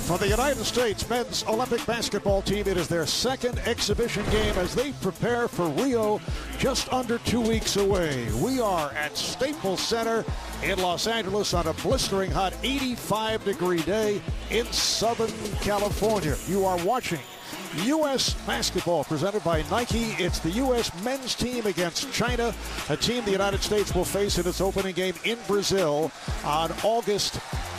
For the United States men's Olympic basketball team, it is their second exhibition game as they prepare for Rio just under 2 weeks away. We are at Staples Center in Los Angeles on a blistering hot 85-degree day in Southern California. You are watching U.S. basketball presented by Nike. It's the U.S. men's team against China, a team the United States will face in its opening game in Brazil on August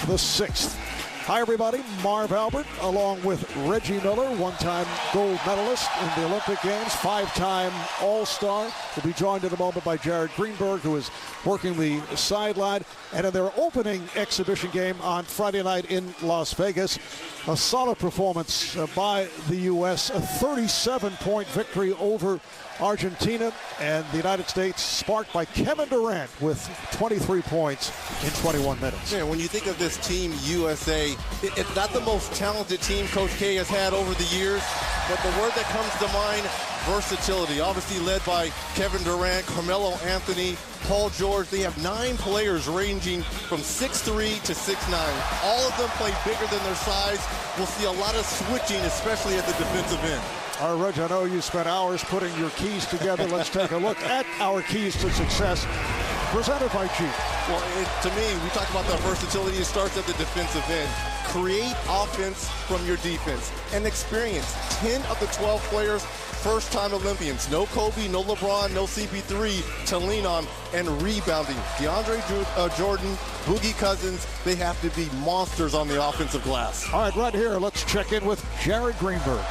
the 6th. Hi, everybody. Marv Albert, along with Reggie Miller, one-time gold medalist in the Olympic Games, five-time All-Star. Will be joined in a moment by Jared Greenberg, who is working the sideline. And in their opening exhibition game on Friday night in Las Vegas, a solid performance by the U.S., a 37-point victory over Argentina, and the United States sparked by Kevin Durant with 23 points in 21 minutes. Yeah, when you think of this team USA, it's not the most talented team Coach K has had over the years, but the word that comes to mind, versatility. Obviously led by Kevin Durant, Carmelo Anthony, Paul George. They have 9 players ranging from 6'3" to 6'9". All of them play bigger than their size. We'll see a lot of switching, especially at the defensive end. All right, Reg, I know you spent hours putting your keys together. Let's take a look at our keys to success, presented by Chief. Well, to me, we talk about that versatility. It starts at the defensive end. Create offense from your defense and experience. 10 of the 12 players, first-time Olympians. No Kobe, no LeBron, no CP3 to lean on, and rebounding. DeAndre Jordan, Boogie Cousins, they have to be monsters on the offensive glass. All right, right here, let's check in with Jared Greenberg.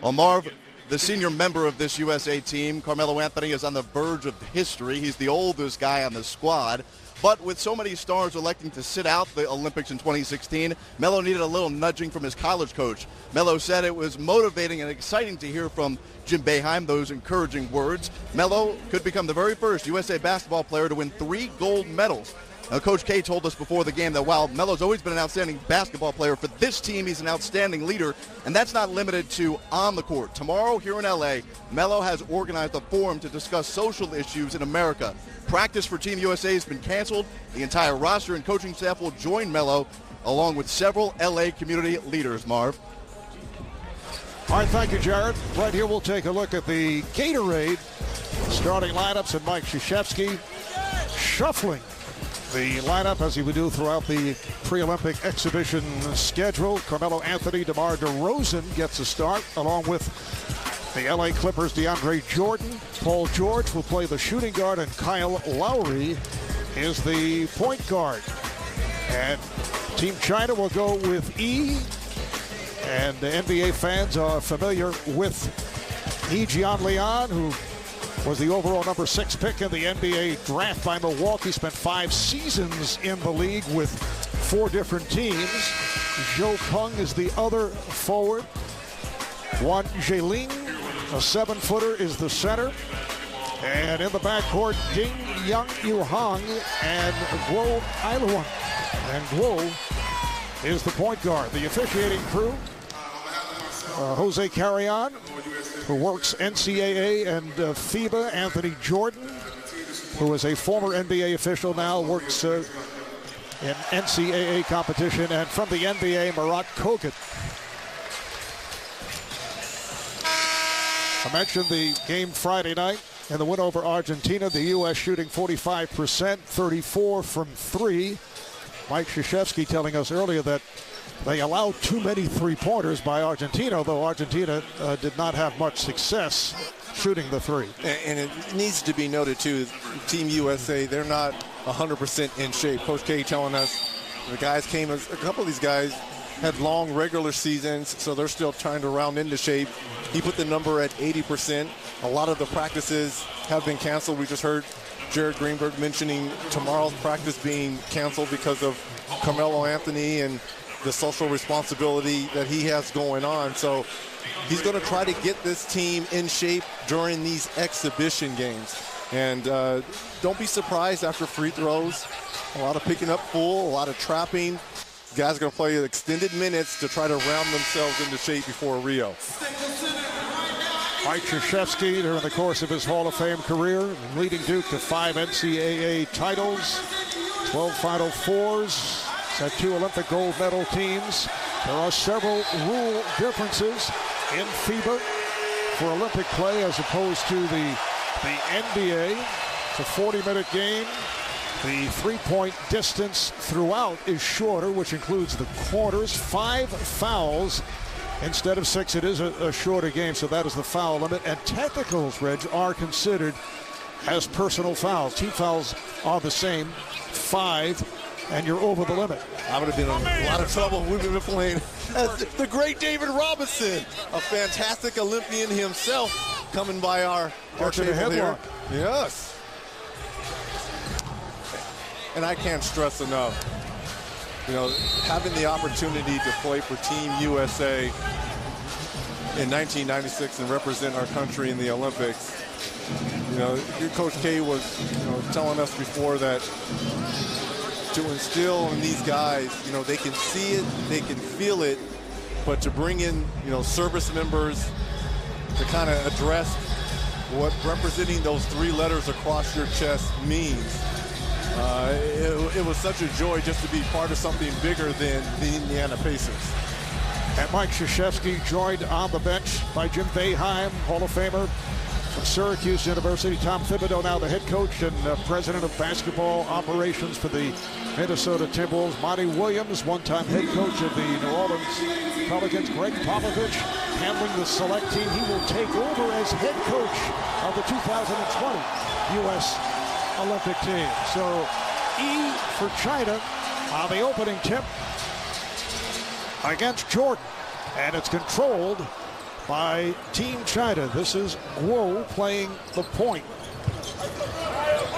Well, Marv, the senior member of this USA team, Carmelo Anthony, is on the verge of history. He's the oldest guy on the squad. But with so many stars electing to sit out the Olympics in 2016, Melo needed a little nudging from his college coach. Melo said it was motivating and exciting to hear from Jim Boeheim those encouraging words. Melo could become the very first USA basketball player to win 3 gold medals. Now, Coach K told us before the game that while Melo's always been an outstanding basketball player, for this team he's an outstanding leader, and that's not limited to on the court. Tomorrow here in L.A., Melo has organized a forum to discuss social issues in America. Practice for Team USA has been canceled. The entire roster and coaching staff will join Melo, along with several L.A. community leaders, Marv. All right, thank you, Jared. Right here, we'll take a look at the Gatorade starting lineups, and Mike Krzyzewski shuffling the lineup as he would do throughout the pre-Olympic exhibition schedule. Carmelo Anthony, DeMar DeRozan gets a start, along with the LA Clippers' DeAndre Jordan. Paul George will play the shooting guard, and Kyle Lowry is the point guard. And Team China will go with E, and the NBA fans are familiar with E. Jianlian, who was the overall number 6 pick in the NBA draft by Milwaukee. Spent 5 seasons in the league with 4 different teams. Zhou Peng is the other forward. Wan Zheling, a 7-footer, is the center. And in the backcourt, Ding Yang Yuhang and Guo Ailuan. And Guo is the point guard. The officiating crew, Jose Carrion, who works NCAA and FIBA. Anthony Jordan, who is a former NBA official, now works in NCAA competition. And from the NBA, Marat Kogut. I mentioned the game Friday night and the win over Argentina. The U.S. shooting 45%, 34 from 3. Mike Krzyzewski telling us earlier that they allowed too many three-pointers by Argentina, although Argentina did not have much success shooting the 3. And it needs to be noted, too, Team USA, they're not 100% in shape. Coach K telling us the guys came, a couple of these guys had long regular seasons, so they're still trying to round into shape. He put the number at 80%. A lot of the practices have been canceled. We just heard Jared Greenberg mentioning tomorrow's practice being canceled because of Carmelo Anthony and the social responsibility that he has going on. So he's going to try to get this team in shape during these exhibition games. And don't be surprised after free throws. A lot of picking up full, a lot of trapping. Guys are going to play extended minutes to try to round themselves into shape before Rio. Mike Krzyzewski, during the course of his Hall of Fame career, leading Duke to 5 NCAA titles, 12 Final Fours, got 2 Olympic gold medal teams. There are several rule differences in FIBA for Olympic play as opposed to the NBA. It's a 40-minute game. The three-point distance throughout is shorter, which includes the quarters. 5 fouls instead of 6. It is a shorter game, so that is the foul limit. And technicals, Reg, are considered as personal fouls. Team fouls are the same, 5, and you're over the limit. I would have been in a lot of trouble. We've been playing as the great David Robinson, a fantastic Olympian himself, coming by our table here. Yes. And I can't stress enough, having the opportunity to play for Team USA in 1996 and represent our country in the Olympics. Your Coach K was, telling us before that to instill in these guys, they can see it, they can feel it, but to bring in, service members to kind of address what representing those 3 letters across your chest means. It was such a joy just to be part of something bigger than the Indiana Pacers. And Mike Krzyzewski joined on the bench by Jim Boeheim, Hall of Famer from Syracuse University. Tom Thibodeau, now the head coach and president of basketball operations for the Minnesota Timberwolves. Monty Williams, one-time head coach of the New Orleans Pelicans. Greg Popovich handling the select team. He will take over as head coach of the 2020 U.S. Olympic team. So E for China on the opening tip against Jordan. And it's controlled by Team China. This is Guo playing the point.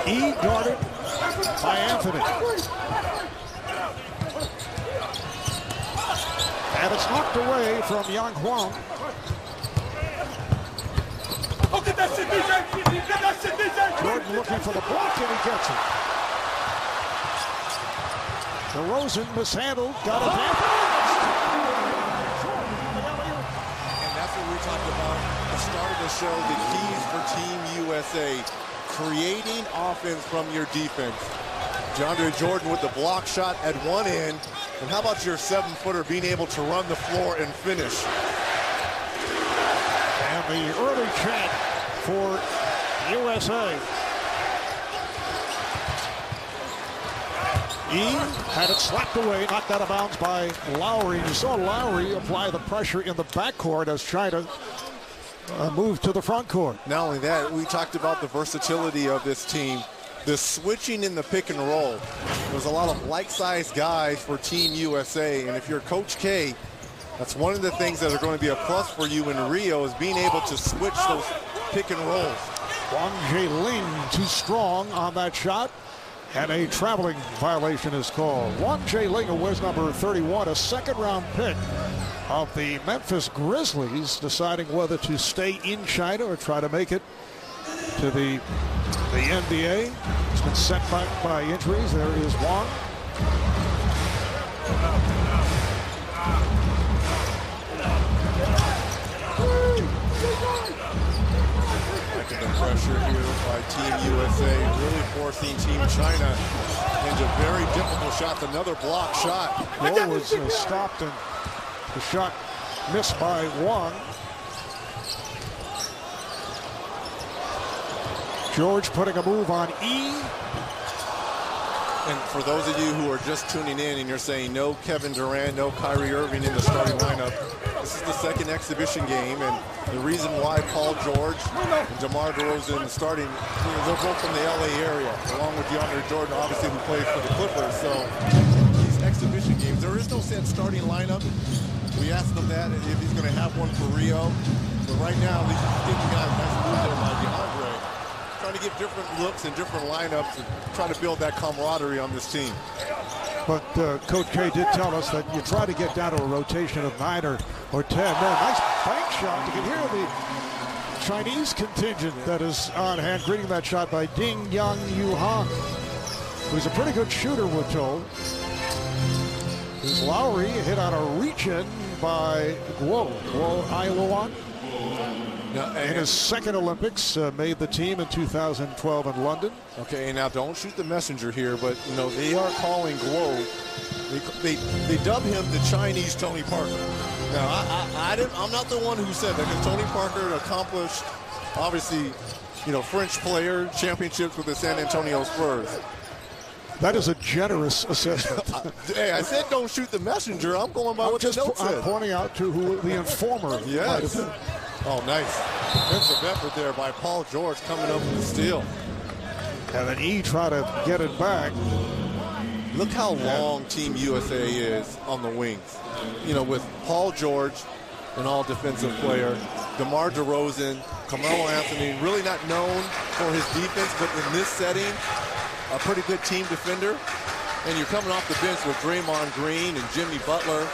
E guarded by Anthony. And it's knocked away from Yang Huang. Jordan looking for the block, and he gets it. DeRozan mishandled, got it back. And that's what we talked about at the start of the show, the keys for Team USA. Creating offense from your defense. DeAndre Jordan with the block shot at one end. And how about your 7-footer being able to run the floor and finish? And the early chant for USA. E had it slapped away, knocked out of bounds by Lowry. You saw Lowry apply the pressure in the backcourt as China moved to the front court. Not only that, we talked about the versatility of this team. The switching in the pick and roll. There's a lot of like-sized guys for Team USA, and if you're Coach K, that's one of the things that are going to be a plus for you in Rio is being able to switch those pick and rolls. Wang Jiling too strong on that shot, and a traveling violation is called. Wang Jiling, who wears number 31, a second-round pick of the Memphis Grizzlies, deciding whether to stay in China or try to make it to the NBA. He's been sent back by injuries. There is Wang. The pressure here by Team USA, really forcing Team China into very difficult shots. Another block shot. Guo was stopped and the shot missed by Wang. George putting a move on E. And for those of you who are just tuning in and you're saying no Kevin Durant, no Kyrie Irving in the starting lineup, this is the second exhibition game, and the reason why Paul George and DeMar DeRozan starting, they're both from the LA area, along with DeAndre Jordan, obviously, who plays for the Clippers. So these exhibition games, there is no set starting lineup. We asked him that if he's going to have one for Rio. But right now, these guys, nice move there by DeAndre, trying to give different looks and different lineups and try to build that camaraderie on this team. But Coach K did tell us that you try to get down to a rotation of 9 or 10. Man, nice bank shot. You can hear the Chinese contingent that is on hand, greeting that shot by Ding Yang Yuhan, who's a pretty good shooter, we're told. There's Lowry hit on a reach-in by Guo. Iowa one. in his second Olympics, made the team in 2012 in London. Okay, now don't shoot the messenger here, but they are calling Guo. They dub him the Chinese Tony Parker. Now I'm not the one who said that, because Tony Parker accomplished, obviously, French player championships with the San Antonio Spurs. That is a generous assessment. Hey, I said don't shoot the messenger. I'm going by what the note said. I'm pointing out to who the informer might have been. Oh, nice defensive effort there by Paul George coming up with the steal. And then he tried to get it back. Look how long Team USA is on the wings. With Paul George, an all-defensive player, DeMar DeRozan, Carmelo Anthony, really not known for his defense, but in this setting, a pretty good team defender. And you're coming off the bench with Draymond Green and Jimmy Butler.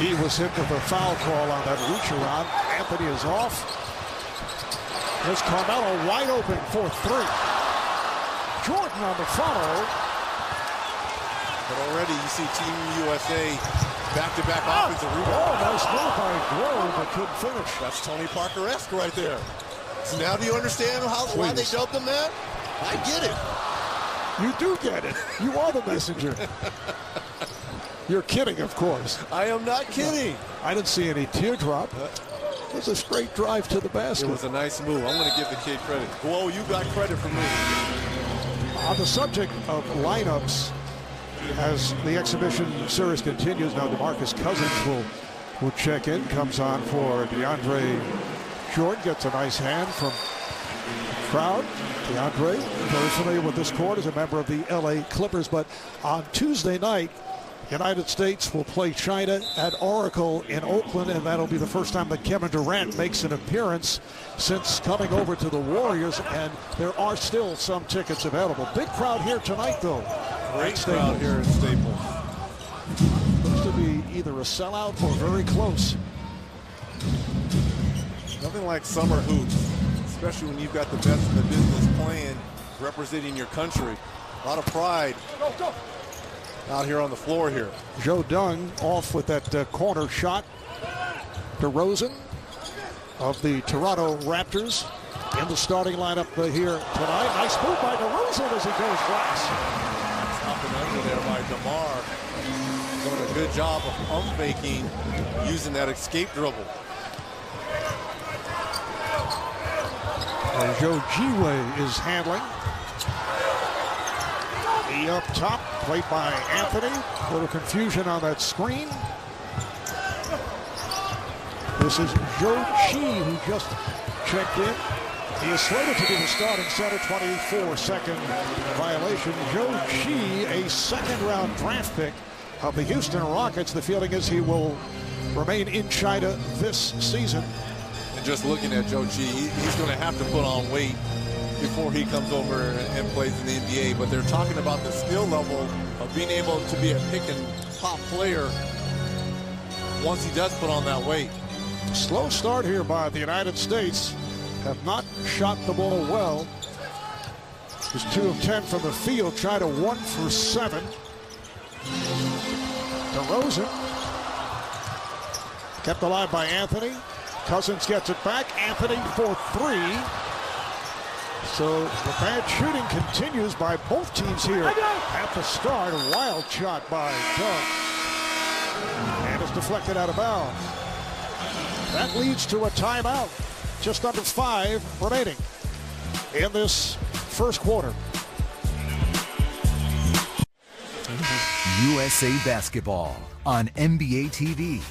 He was hit with a foul call on that reach around. Anthony is off. There's Carmelo wide open for three. Jordan on the follow. But already you see Team USA back-to-back offensive rebound. Oh, nice move by Grove, but couldn't finish. That's Tony Parker-esque right there. So now do you understand why they dubbed him that? I get it. You do get it. You are the messenger. You're kidding, of course. I am not kidding. I didn't see any teardrop. It was a straight drive to the basket. It was a nice move. I'm going to give the kid credit. Whoa, you got credit for me. On the subject of lineups, as the exhibition series continues, now DeMarcus Cousins will check in. Comes on for DeAndre Jordan. Gets a nice hand from the crowd. DeAndre, very familiar with this court as a member of the LA Clippers. But on Tuesday night, United States will play China at Oracle in Oakland, and that'll be the first time that Kevin Durant makes an appearance since coming over to the Warriors, and there are still some tickets available. Big crowd here tonight, though. Great crowd here at Staples. Looks to be either a sellout or very close. Nothing like summer hoops, especially when you've got the best in the business playing, representing your country. A lot of pride. Go. Out here on the floor here. Joe Dung off with that corner shot. DeRozan of the Toronto Raptors in the starting lineup here tonight. Nice move by DeRozan as he goes glass. Up and under there by DeMar. Doing a good job of pump faking, using that escape dribble. And Joe Giwe is handling. He up top, played by Anthony. A little confusion on that screen. This is Joe Chi, who just checked in. He is slated to be the starting center, 24-second violation. Joe Chi, a second-round draft pick of the Houston Rockets. The feeling is he will remain in China this season. And just looking at Joe Chi, he's going to have to put on weight before he comes over and plays in the NBA. But they're talking about the skill level of being able to be a pick and pop player once he does put on that weight. Slow start here by the United States. Have not shot the ball well. He's 2 of 10 from the field. Tried a 1 for 7. DeRozan kept alive by Anthony. Cousins gets it back. Anthony for 3. So the bad shooting continues by both teams here at the start. A wild shot by Doug. And it's deflected out of bounds. That leads to a timeout. Just under 5 remaining in this first quarter. USA Basketball on NBA TV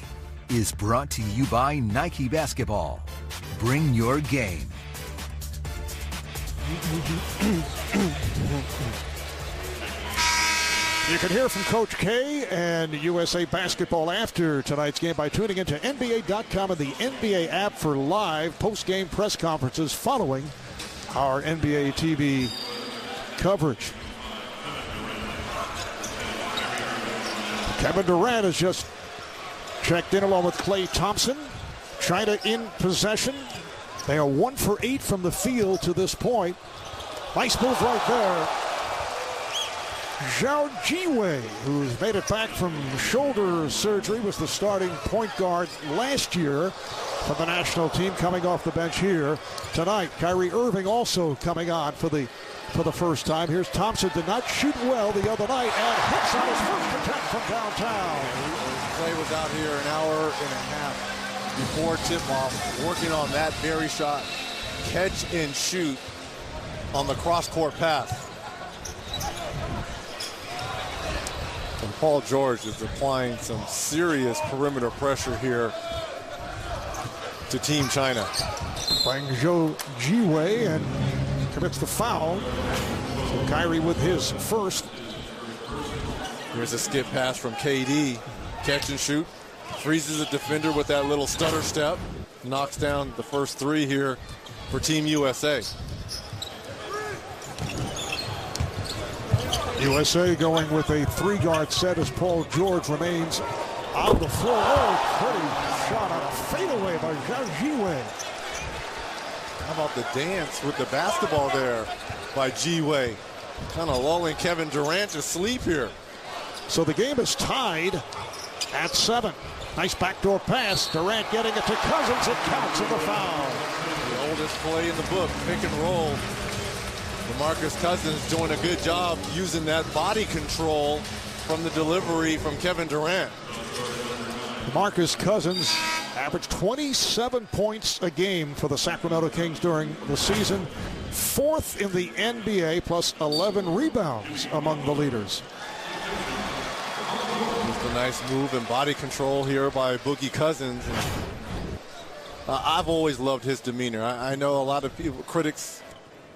is brought to you by Nike Basketball. Bring your game. You can hear from Coach K and USA Basketball after tonight's game by tuning into NBA.com and the NBA app for live post-game press conferences following our NBA TV coverage. Kevin Durant has just checked in along with Klay Thompson. China in possession. They are 1 for 8 from the field to this point. Nice move right there. Zhao Jiwei, who's made it back from shoulder surgery, was the starting point guard last year for the national team coming off the bench here tonight. Kyrie Irving also coming on for the first time. Here's Thompson, did not shoot well the other night and hits on his first attempt from downtown. Clay was out here an hour and a half before tip-off, working on that very shot. Catch and shoot on the cross-court pass. And Paul George is applying some serious perimeter pressure here to Team China. Playing Zhou Jiwei and commits the foul. So Kyrie with his first. Here's a skip pass from KD. Catch and shoot. Freezes a defender with that little stutter step. Knocks down the first three here for Team USA. USA going with a three-guard set as Paul George remains on the floor. Oh, pretty shot on a fadeaway by Zhou Jiwei. How about the dance with the basketball there by Jiwei? Kind of lulling Kevin Durant to sleep here. So the game is tied at 7. Nice backdoor pass. Durant getting it to Cousins. It counts in the foul. The oldest play in the book, pick and roll. DeMarcus Cousins doing a good job using that body control from the delivery from Kevin Durant. DeMarcus Cousins averaged 27 points a game for the Sacramento Kings during the season. 4th in the NBA, plus 11 rebounds among the leaders. Just a nice move and body control here by Boogie Cousins. I've always loved his demeanor. I know a lot of people, critics,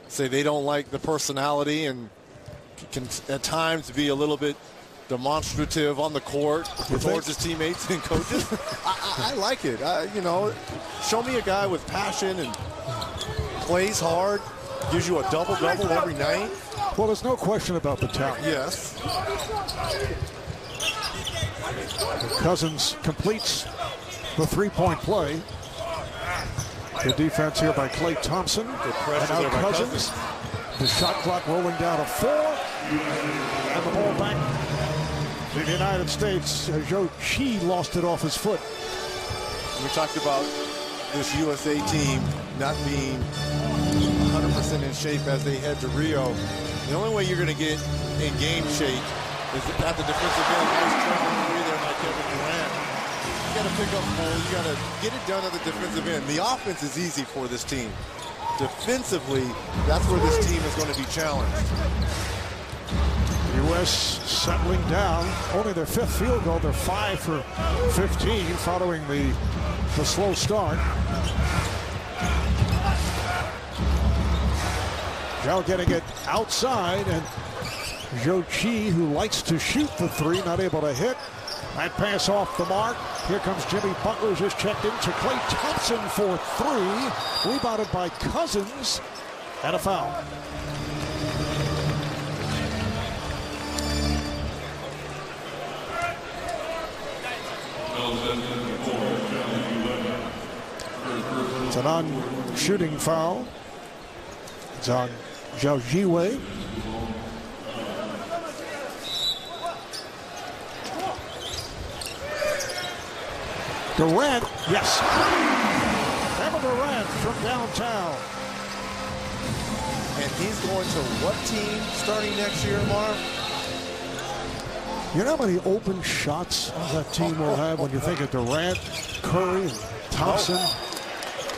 say they don't like the personality and can at times be a little bit demonstrative on the court towards his teammates and coaches. I like it. You know, show me a guy with passion and plays hard, gives you a double-double every night. Well, there's no question about the talent. Yes. Cousins completes the three-point play. Good defense here by Klay Thompson. Good pressure and there now by Cousins. The shot clock rolling down to 4. And the ball back to the United States. Zhou Qi lost it off his foot. We talked about this USA team not being 100% in shape as they head to Rio. The only way you're going to get in game shape is at the defensive end. Nice three there by Kevin Durant. You got to pick up the ball. You got to get it done at the defensive end. The offense is easy for this team. Defensively, that's where this team is going to be challenged. U.S. settling down. Only their 5th field goal. They're 5 for 15 following the slow start. Zhou getting it outside, and Zhou Qi, who likes to shoot the three, not able to hit. That pass off the mark. Here comes Jimmy Butler, just checked into Klay Thompson for 3. Rebounded by Cousins, and a foul. It's a non-shooting foul. It's on Zhou Jiwei. Durant, yes. Kevin Durant from downtown. And he's going to what team starting next year, Marv? You know how many open shots that team will have when you think of Durant, Curry, and Thompson,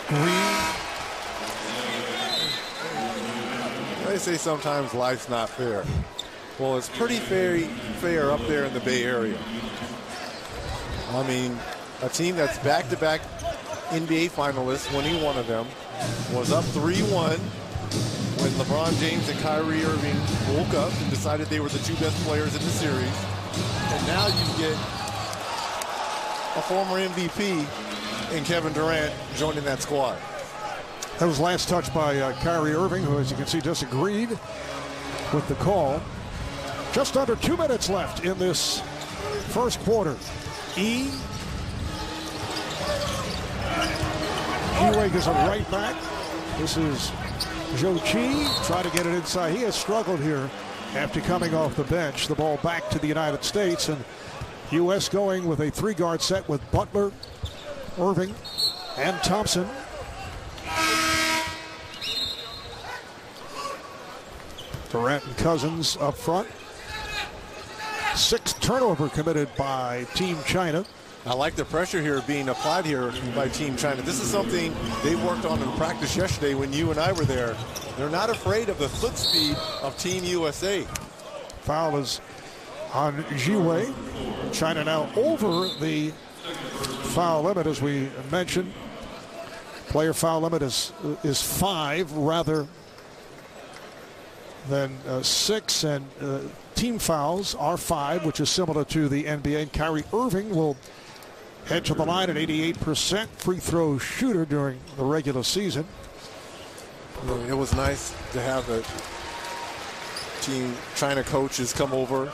Green? They say sometimes life's not fair. Well, it's pretty fair up there in the Bay Area. I mean, a team that's back-to-back NBA finalists, winning one of them, was up 3-1 when LeBron James and Kyrie Irving woke up and decided they were the 2 best players in the series. And now you get a former MVP in Kevin Durant joining that squad. That was last touch by Kyrie Irving, who, as you can see, disagreed with the call. Just under 2 minutes left in this first quarter. Jiwei gives it right back. This is Zhou Qi trying to get it inside. He has struggled here after coming off the bench. The ball back to the United States, and U.S. going with a 3-guard set with Butler, Irving, and Thompson. Durant and Cousins up front. 6th turnover committed by Team China. I like the pressure here being applied here by Team China. This is something they worked on in practice yesterday when you and I were there. They're not afraid of the foot speed of Team USA. Foul is on Jiwei. China now over the foul limit, as we mentioned. Player foul limit is 5 rather than 6, and team fouls are 5, which is similar to the NBA. And Kyrie Irving will head to the line at 88% free throw shooter during the regular season. It was nice to have the Team China coaches come over.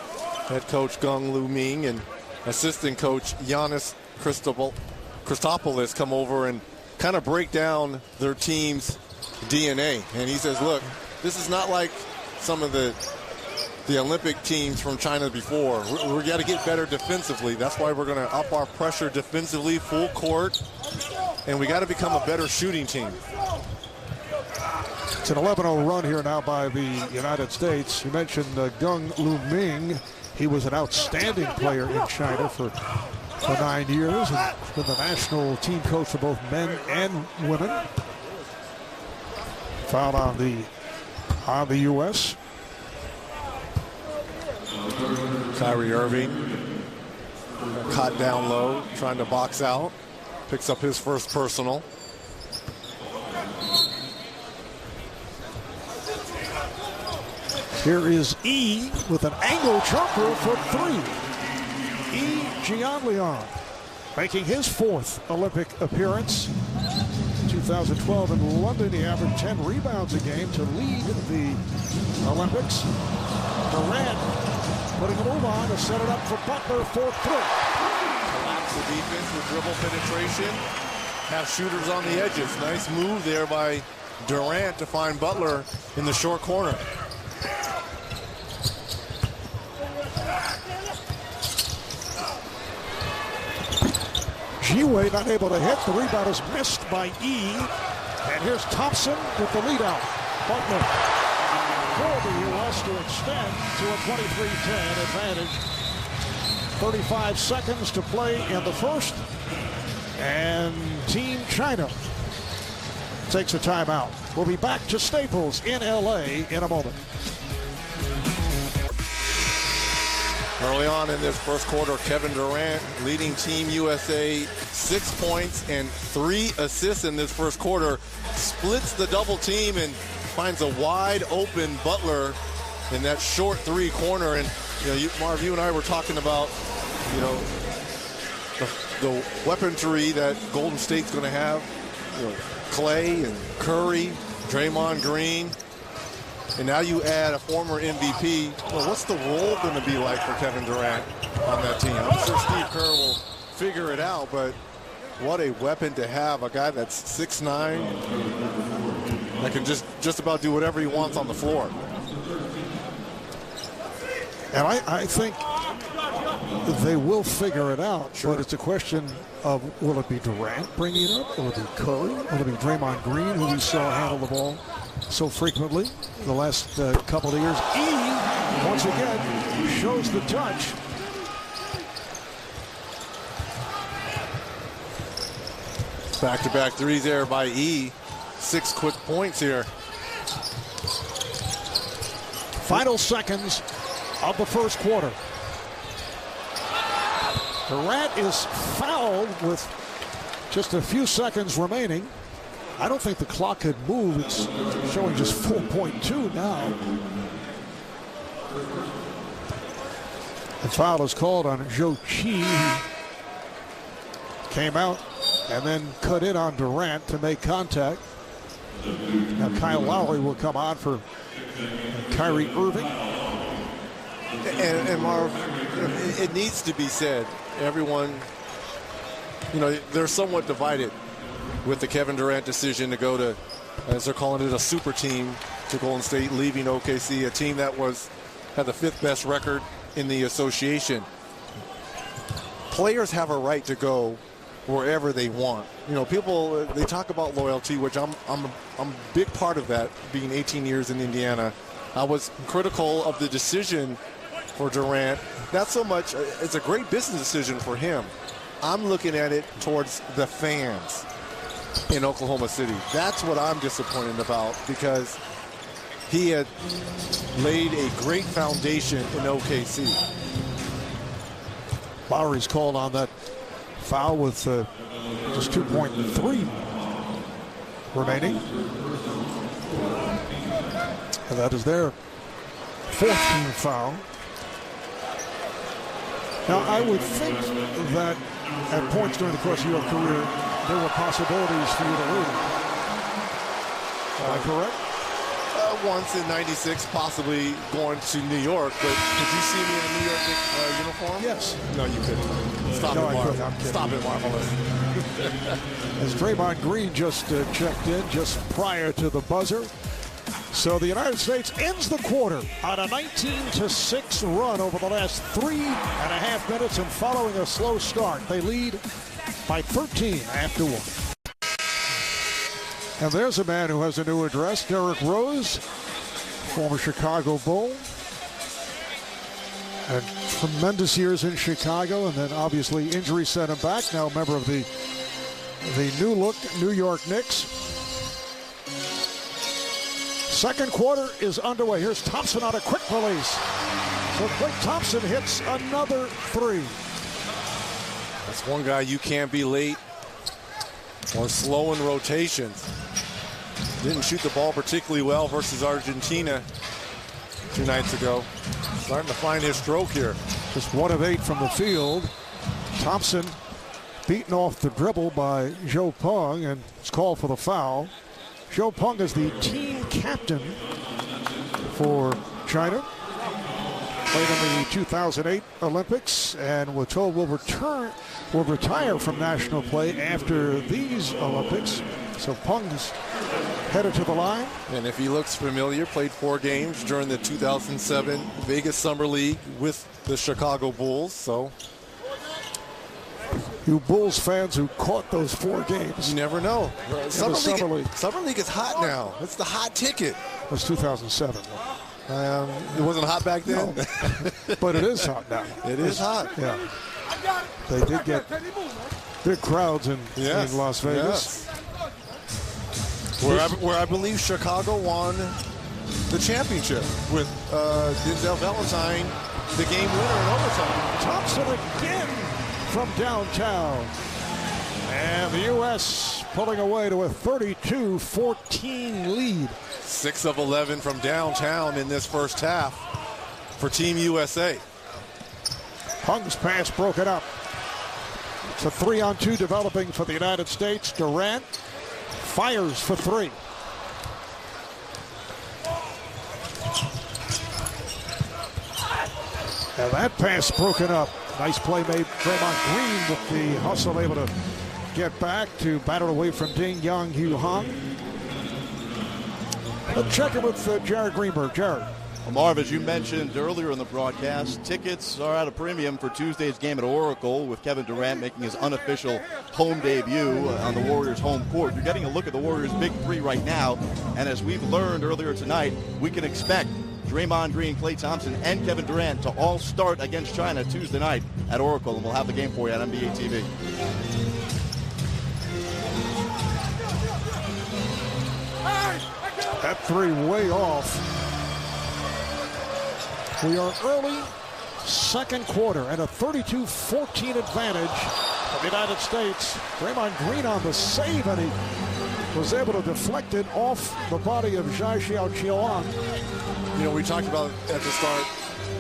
Head coach Gung Lu Ming and assistant coach Giannis Christopoulos come over and kind of break down their team's DNA. And he says, look, this is not like some of the Olympic teams from China before. We got to get better defensively. That's why we're going to up our pressure defensively, full court, and we got to become a better shooting team. It's an 11-0 run here now by the United States. You mentioned Gung Lu Ming. He was an outstanding player in China for 9 years and been the national team coach for both men and women. Foul on the U.S. Kyrie Irving caught down low, trying to box out. Picks up his first personal. Here is E with an angle jumper for 3. E. Jianlian making his 4th Olympic appearance. 2012 in London, he averaged 10 rebounds a game to lead the Olympics. Durant putting a move on to set it up for Butler for 3. Collapse the defense with dribble penetration. Have shooters on the edges. Nice move there by Durant to find Butler in the short corner. Jiwei not able to hit. The rebound is missed by E. And here's Thompson with the lead out. Butler for the U.S. to extend to a 23-10 advantage. 35 seconds to play in the first. And Team China takes a timeout. We'll be back to Staples in L.A. in a moment. Early on in this first quarter, Kevin Durant leading Team USA 6 points and 3 assists in this first quarter. Splits the double team and finds a wide open Butler in that short 3 corner. And Marv, you and I were talking about, the weaponry that Golden State's going to have. Clay and Curry, Draymond Green. And now you add a former MVP. Well, what's the role going to be like for Kevin Durant on that team? I'm sure Steve Kerr will figure it out, but what a weapon to have. A guy that's 6'9", that can just about do whatever he wants on the floor. And I think they will figure it out, sure. But it's a question of, will it be Durant bringing it up? Will it be Curry? Will it be Draymond Green, who we saw handle the ball so frequently the last couple of years? E, once again, shows the touch. Back-to-back threes there by E. 6 quick points here. Final seconds of the first quarter. Durant is fouled with just a few seconds remaining. I don't think the clock had moved. It's showing just 4.2 now. The foul is called on Zhou Qi, who came out and then cut in on Durant to make contact. Now Kyle Lowry will come on for Kyrie Irving. And Marv, it needs to be said, everyone, they're somewhat divided with the Kevin Durant decision to go to, as they're calling it, a super team to Golden State, leaving OKC, a team that had the 5th best record in the association. Players have a right to go wherever they want. You know, people, they talk about loyalty, which I'm a big part of that, being 18 years in Indiana. I was critical of the decision for Durant. Not so much, it's a great business decision for him. I'm looking at it towards the fans in Oklahoma City. That's what I'm disappointed about, because he had laid a great foundation in OKC. Lowry's called on that foul with just 2.3 remaining. And that is their 14th foul. Now, I would think that at points during the course of your career, there were possibilities for you to lead. Am I correct? Once in '96, possibly going to New York, but did you see me in a New York uniform? Yes. No, you couldn't. Stop No, it, I couldn't. Marv. I'm kidding. Stop it, Marvelous. As Draymond Green just checked in just prior to the buzzer. So the United States ends the quarter on a 19-6 run over the last 3.5 minutes, and following a slow start, they lead by 13 after one. And there's a man who has a new address, Derrick Rose, former Chicago Bull. And tremendous years in Chicago, and then obviously injury sent him back. Now a member of the new look New York Knicks. Second quarter is underway. Here's Thompson on a quick release. So Klay Thompson hits another three. That's one guy you can't be late or slow in rotations. Didn't shoot the ball particularly well versus Argentina 2 nights ago. Starting to find his stroke here. Just 1 of 8 from the field. Thompson beaten off the dribble by Joe Pung, and it's called for the foul. Joe Pung is the team captain for China. Played in the 2008 Olympics, and we're told will retire from national play after these Olympics. So Pung's headed to the line. And if he looks familiar, played 4 games during the 2007 Vegas Summer League with the Chicago Bulls. So you Bulls fans who caught those 4 games. You never know. Summer League. Summer League is hot now. It's the hot ticket. It was 2007. It wasn't hot back then? No. But it is hot now. It is hot. Yeah. They did get big crowds in Las Vegas. Yes. Where I believe Chicago won the championship with Denzel Valentine, the game winner in overtime. Thompson again from downtown. And the U.S. pulling away to a 32-14 lead. 6 of 11 from downtown in this first half for Team USA. Pung's pass broken up. It's a 3-on-2 developing for the United States. Durant fires for 3. And that pass broken up. Nice play made. Draymond Green with the hustle, able to get back to battle away from Ding Yang Hu Hong. Let's check in with Jared Greenberg. Jared. Well, Marv, as you mentioned earlier in the broadcast, tickets are at a premium for Tuesday's game at Oracle, with Kevin Durant making his unofficial home debut on the Warriors' home court. You're getting a look at the Warriors' big 3 right now, and as we've learned earlier tonight, we can expect Draymond Green, Klay Thompson, and Kevin Durant to all start against China Tuesday night at Oracle, and we'll have the game for you on NBA TV. That 3 way off. We are early second quarter and a 32-14 advantage of the United States. Draymond Green on the save, and he was able to deflect it off the body of Zhai Xiaoqian. You know, we talked about at the start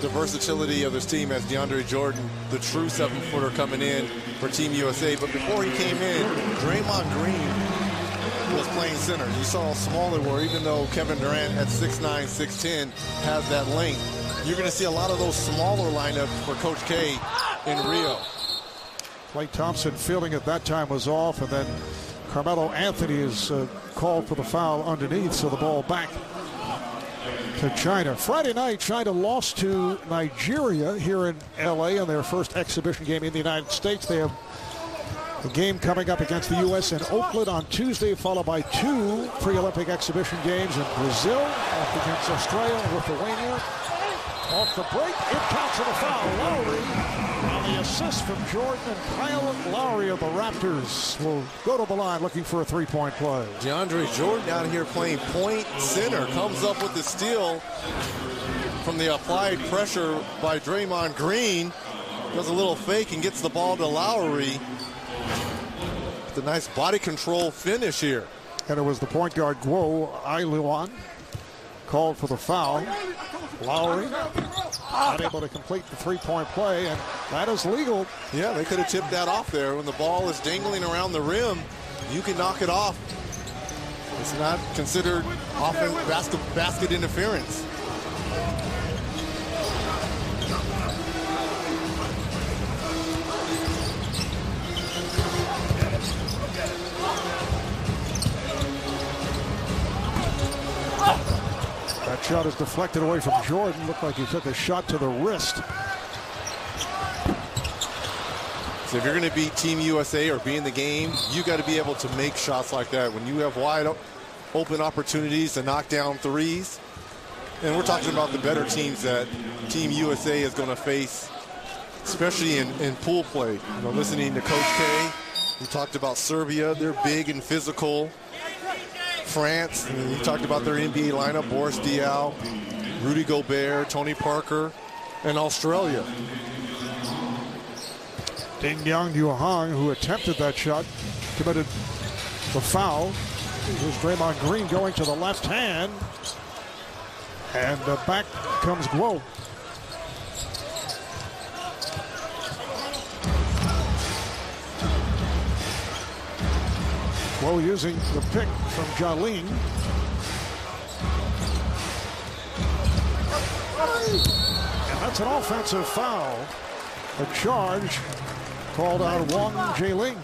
the versatility of this team as DeAndre Jordan, the true 7-footer coming in for Team USA. But before he came in, Draymond Green was playing center. You saw smaller where even though Kevin Durant at 6'9", 6'10", has that length, you're going to see a lot of those smaller lineups for Coach K in Rio. Klay Thompson fielding at that time was off, and then Carmelo Anthony is called for the foul underneath, so the ball back to China. Friday night, China lost to Nigeria here in L.A. on their first exhibition game in the United States. They have The game coming up against the U.S. in Oakland on Tuesday, followed by 2 pre-Olympic exhibition games in Brazil, off against Australia and Lithuania. Off the break, it counts as a foul. Lowry on the assist from Jordan, and Kyle Lowry of the Raptors will go to the line looking for a three-point play. DeAndre Jordan out here playing point center, comes up with the steal from the applied pressure by Draymond Green. Does a little fake and gets the ball to Lowry. The nice body control finish here. And it was the point guard, Guo Ailuan, called for the foul. Lowry unable to complete the three-point play, and that is legal. Yeah, they could have tipped that off there. When the ball is dangling around the rim, you can knock it off. It's not considered offense basket interference. That shot is deflected away from Jordan. Looked like he took a shot to the wrist. So if you're going to beat Team USA or be in the game, you got to be able to make shots like that. When you have wide open opportunities to knock down threes, and we're talking about the better teams that Team USA is going to face, especially in pool play. You know, listening to Coach K, we talked about Serbia. They're big and physical. France, and he talked about their NBA lineup, Boris Diaw, Rudy Gobert, Tony Parker, and Australia. Ding Yang Yuhang, who attempted that shot, committed the foul. Here's Draymond Green going to the left hand, and back comes Guo. Guo using the pick from Jalin. And that's an offensive foul. A charge called on Wang Jiling.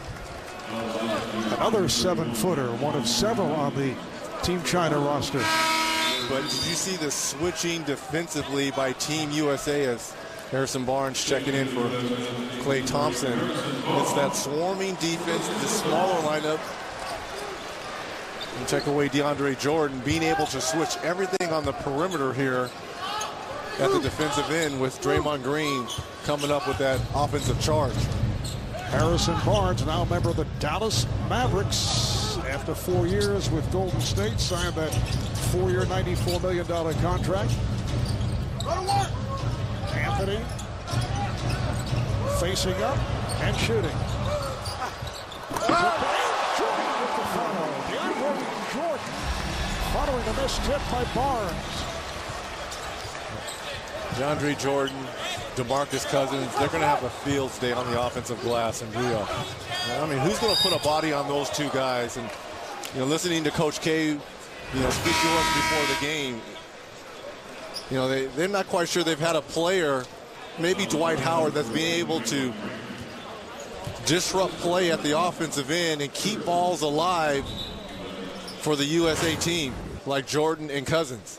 Another 7-footer, one of several on the Team China roster. But did you see the switching defensively by Team USA as Harrison Barnes checking in for Klay Thompson? It's that swarming defense, the smaller lineup. And check away DeAndre Jordan, being able to switch everything on the perimeter here at the defensive end, with Draymond Green coming up with that offensive charge. Harrison Barnes, now a member of the Dallas Mavericks, after 4 years with Golden State, signed that 4-year, $94 million contract. Anthony facing up and shooting. Jordan following the missed tip by Barnes. DeAndre Jordan, DeMarcus Cousins, they're going to have a field day on the offensive glass in Rio. I mean, who's going to put a body on those two guys? And, you know, listening to Coach K, you know, speak to us before the game, you know, they're not quite sure they've had a player, maybe Dwight Howard, that's being able to disrupt play at the offensive end and keep balls alive for the USA team, like Jordan and Cousins.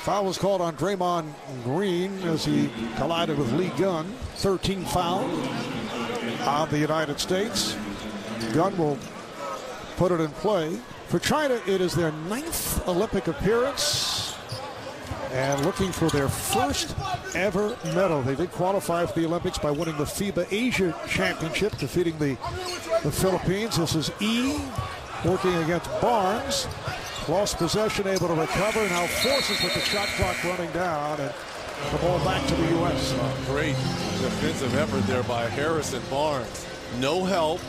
Foul was called on Draymond Green as he collided with Lee Gunn. 13 foul on the United States. Gunn will put it in play. For China, it is their 9th Olympic appearance and looking for their first ever medal. They did qualify for the Olympics by winning the FIBA Asia Championship, defeating the Philippines. This is E working against Barnes. Lost possession, able to recover, now forces with the shot clock running down, and the ball back to the U.S. Great defensive effort there by Harrison Barnes. No help,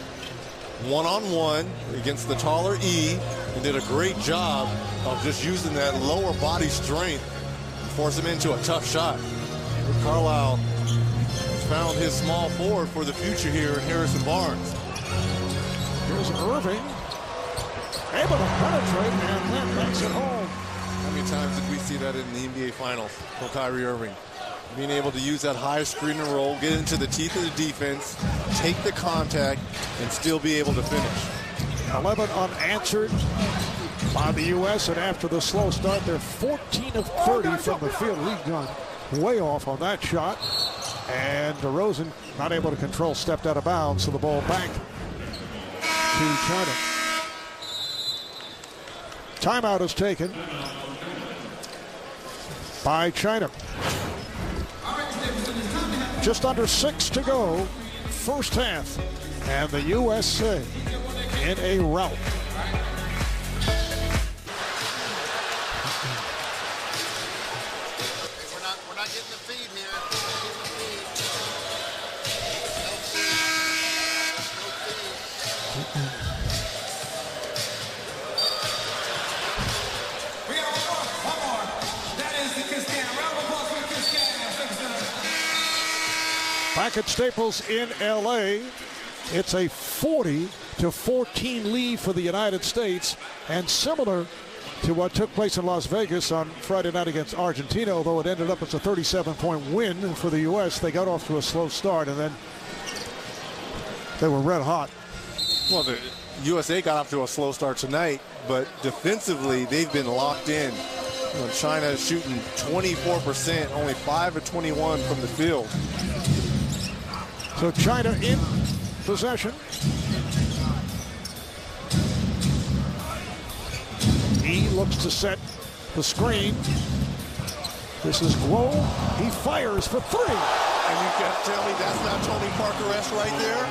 one-on-one against the taller E, and did a great job of just using that lower body strength to force him into a tough shot. Carlisle has found his small forward for the future here in Harrison Barnes. Here's Irving, able to penetrate, and then makes it home. How many times did we see that in the NBA Finals from Kyrie Irving? Being able to use that high screen and roll, get into the teeth of the defense, take the contact, and still be able to finish. 11 unanswered by the U.S., and after the slow start, they're 14 of 30 from the field. Lee Gunn way off on that shot. And DeRozan, not able to control, stepped out of bounds, so the ball back to China. Timeout is taken by China. Just under 6 to go, first half, and the USA in a rout. We're not getting the feed here. We got one more. That is the Kiss Cam. Round of applause for the Kiss Cam. Back at Staples in LA, it's a 40-14 lead for the United States, and similar to what took place in Las Vegas on Friday night against Argentina, although it ended up as a 37-point win for the U.S. They got off to a slow start, and then they were red hot. Well, the USA got off to a slow start tonight, but defensively, they've been locked in. You know, China is shooting 24%, only 5 of 21 from the field. So China in possession. He looks to set the screen. This is Guo. He fires for 3. And you got to tell me that's not Tony Parker-esque right there?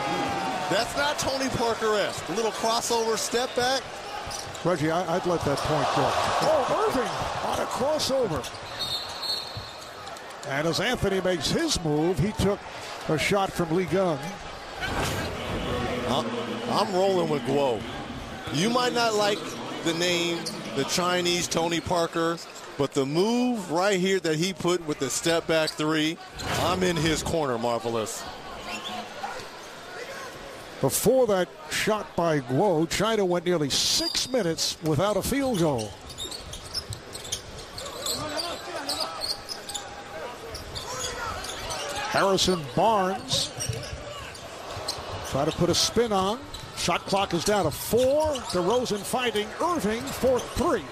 That's not Tony Parker-esque. A little crossover step back. Reggie, I'd let that point go. Oh, Irving on a crossover. And as Anthony makes his move, he took a shot from Lee Gung. I'm rolling with Guo. You might not like the name, the Chinese Tony Parker, but the move right here that he put with the step back 3, I'm in his corner, Marvelous. Before that shot by Guo, China went nearly 6 minutes without a field goal. Harrison Barnes try to put a spin on. Shot clock is down to 4. DeRozan finding Irving for 3.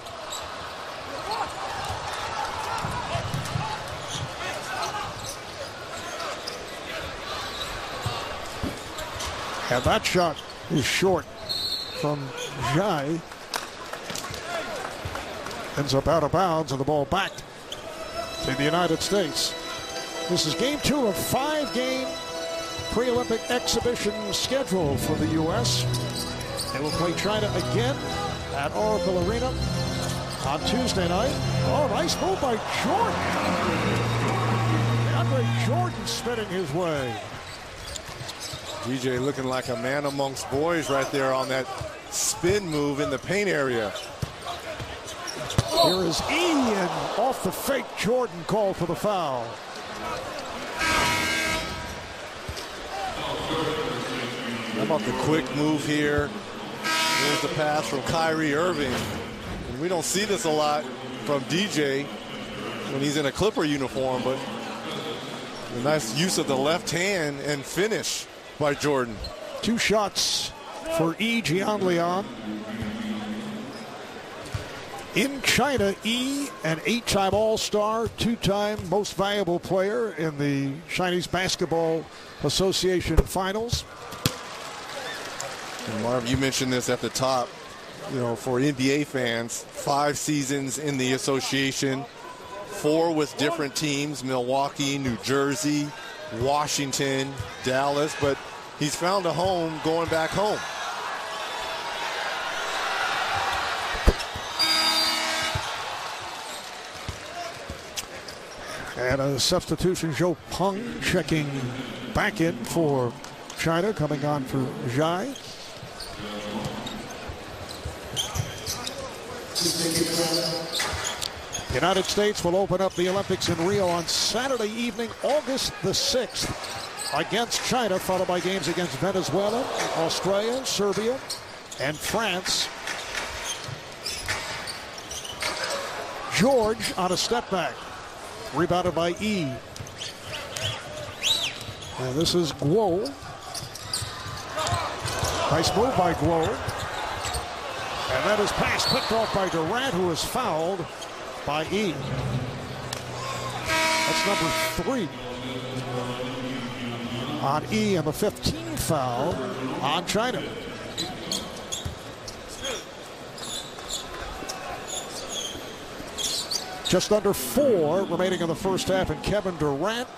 And that shot is short from Zhai. Ends up out of bounds, and the ball back to the United States. This is game 2 of 5-game pre-Olympic exhibition schedule for the U.S. They will play China again at Oracle Arena on Tuesday night. Oh, nice move by Jordan. DeAndre Jordan spinning his way. DJ looking like a man amongst boys right there on that spin move in the paint area. Here is Ian off the fake. Jordan called for the foul. How about the quick move here? There's the pass from Kyrie Irving. And we don't see this a lot from DJ when he's in a Clipper uniform, but a nice use of the left hand and finish by Jordan. 2 shots for E. Gianleon. In China, E, an 8-time All-Star, 2-time Most Valuable Player in the Chinese Basketball Association Finals. And Marv, you mentioned this at the top. You know, for NBA fans, 5 seasons in the association, 4 with different teams, Milwaukee, New Jersey, Washington, Dallas, but he's found a home going back home. And a substitution, Zhou Peng checking back in for China, coming on for Zhai. The United States will open up the Olympics in Rio on Saturday evening, August the 6th, against China, followed by games against Venezuela, Australia, Serbia, and France. George on a step back, rebounded by E. And this is Guo. Nice move by Guo. And that is pass picked off by Durant, who is fouled by E. That's number 3. on E and the 15th foul on China. Just under 4 remaining in the first half, and Kevin Durant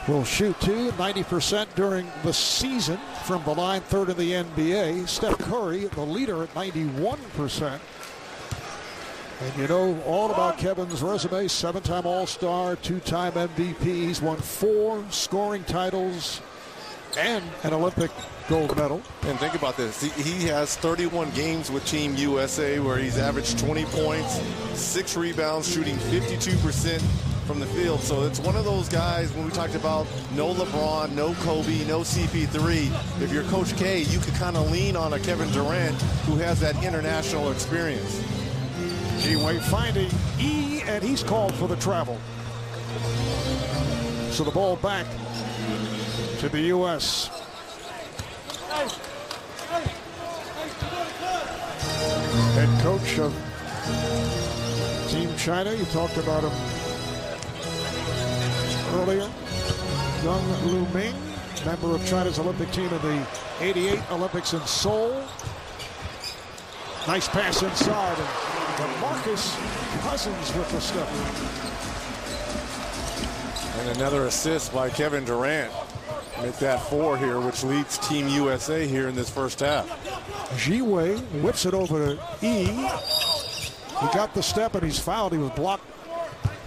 will shoot 90% during the season from the line, third in the NBA. Steph Curry, the leader, at 91%. And you know all about Kevin's resume: 7-time All-Star, 2-time MVP. He's won 4 scoring titles and an Olympic gold medal. And think about this. He has 31 games with Team USA where he's averaged 20 points, 6 rebounds, shooting 52% from the field. So it's one of those guys, when we talked about no LeBron, no Kobe, no CP3, if you're Coach K, you could kind of lean on a Kevin Durant who has that international experience. G-Way finding E, and he's called for the travel. So the ball back to the U.S. Head coach of Team China, you talked about him earlier. Young Lu Ming, member of China's Olympic team in the '88 Olympics in Seoul. Nice pass inside, and Marcus Cousins with the step. And another assist by Kevin Durant. Make that 4 here, which leads Team USA here in this first half. Ji-Wei whips it over to E. He got the step and he's fouled. He was blocked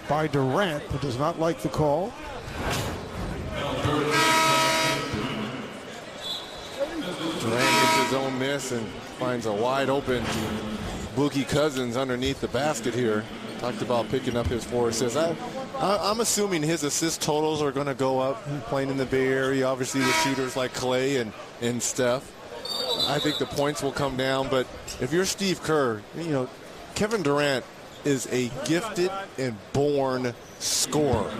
by Durant, who does not like the call. Durant gets his own miss and finds a wide open Boogie Cousins underneath the basket here. Talked about picking up his 4 assists. I'm assuming his assist totals are going to go up playing in the Bay Area. Obviously, with shooters like Clay and Steph, I think the points will come down. But if you're Steve Kerr, you know, Kevin Durant is a gifted and born scorer.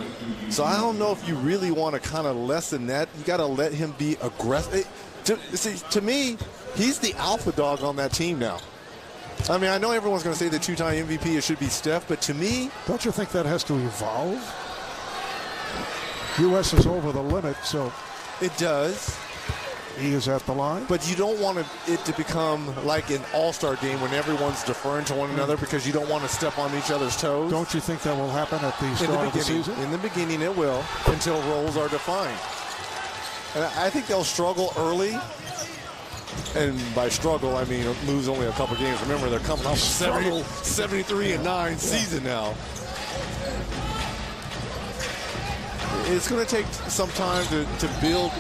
So I don't know if you really want to kind of lessen that. You got to let him be aggressive. To me, he's the alpha dog on that team now. I mean, I know everyone's going to say the 2-time MVP, it should be Steph, but to me... Don't you think that has to evolve? U.S. is over the limit, so... It does. He is at the line. But you don't want it to become like an all-star game when everyone's deferring to one another because you don't want to step on each other's toes. Don't you think that will happen at the start of the season? In the beginning, it will, until roles are defined. And I think they'll struggle early. And by struggle, I mean lose only a couple games. Remember, they're coming off a 73-9 season now. It's going to take some time to build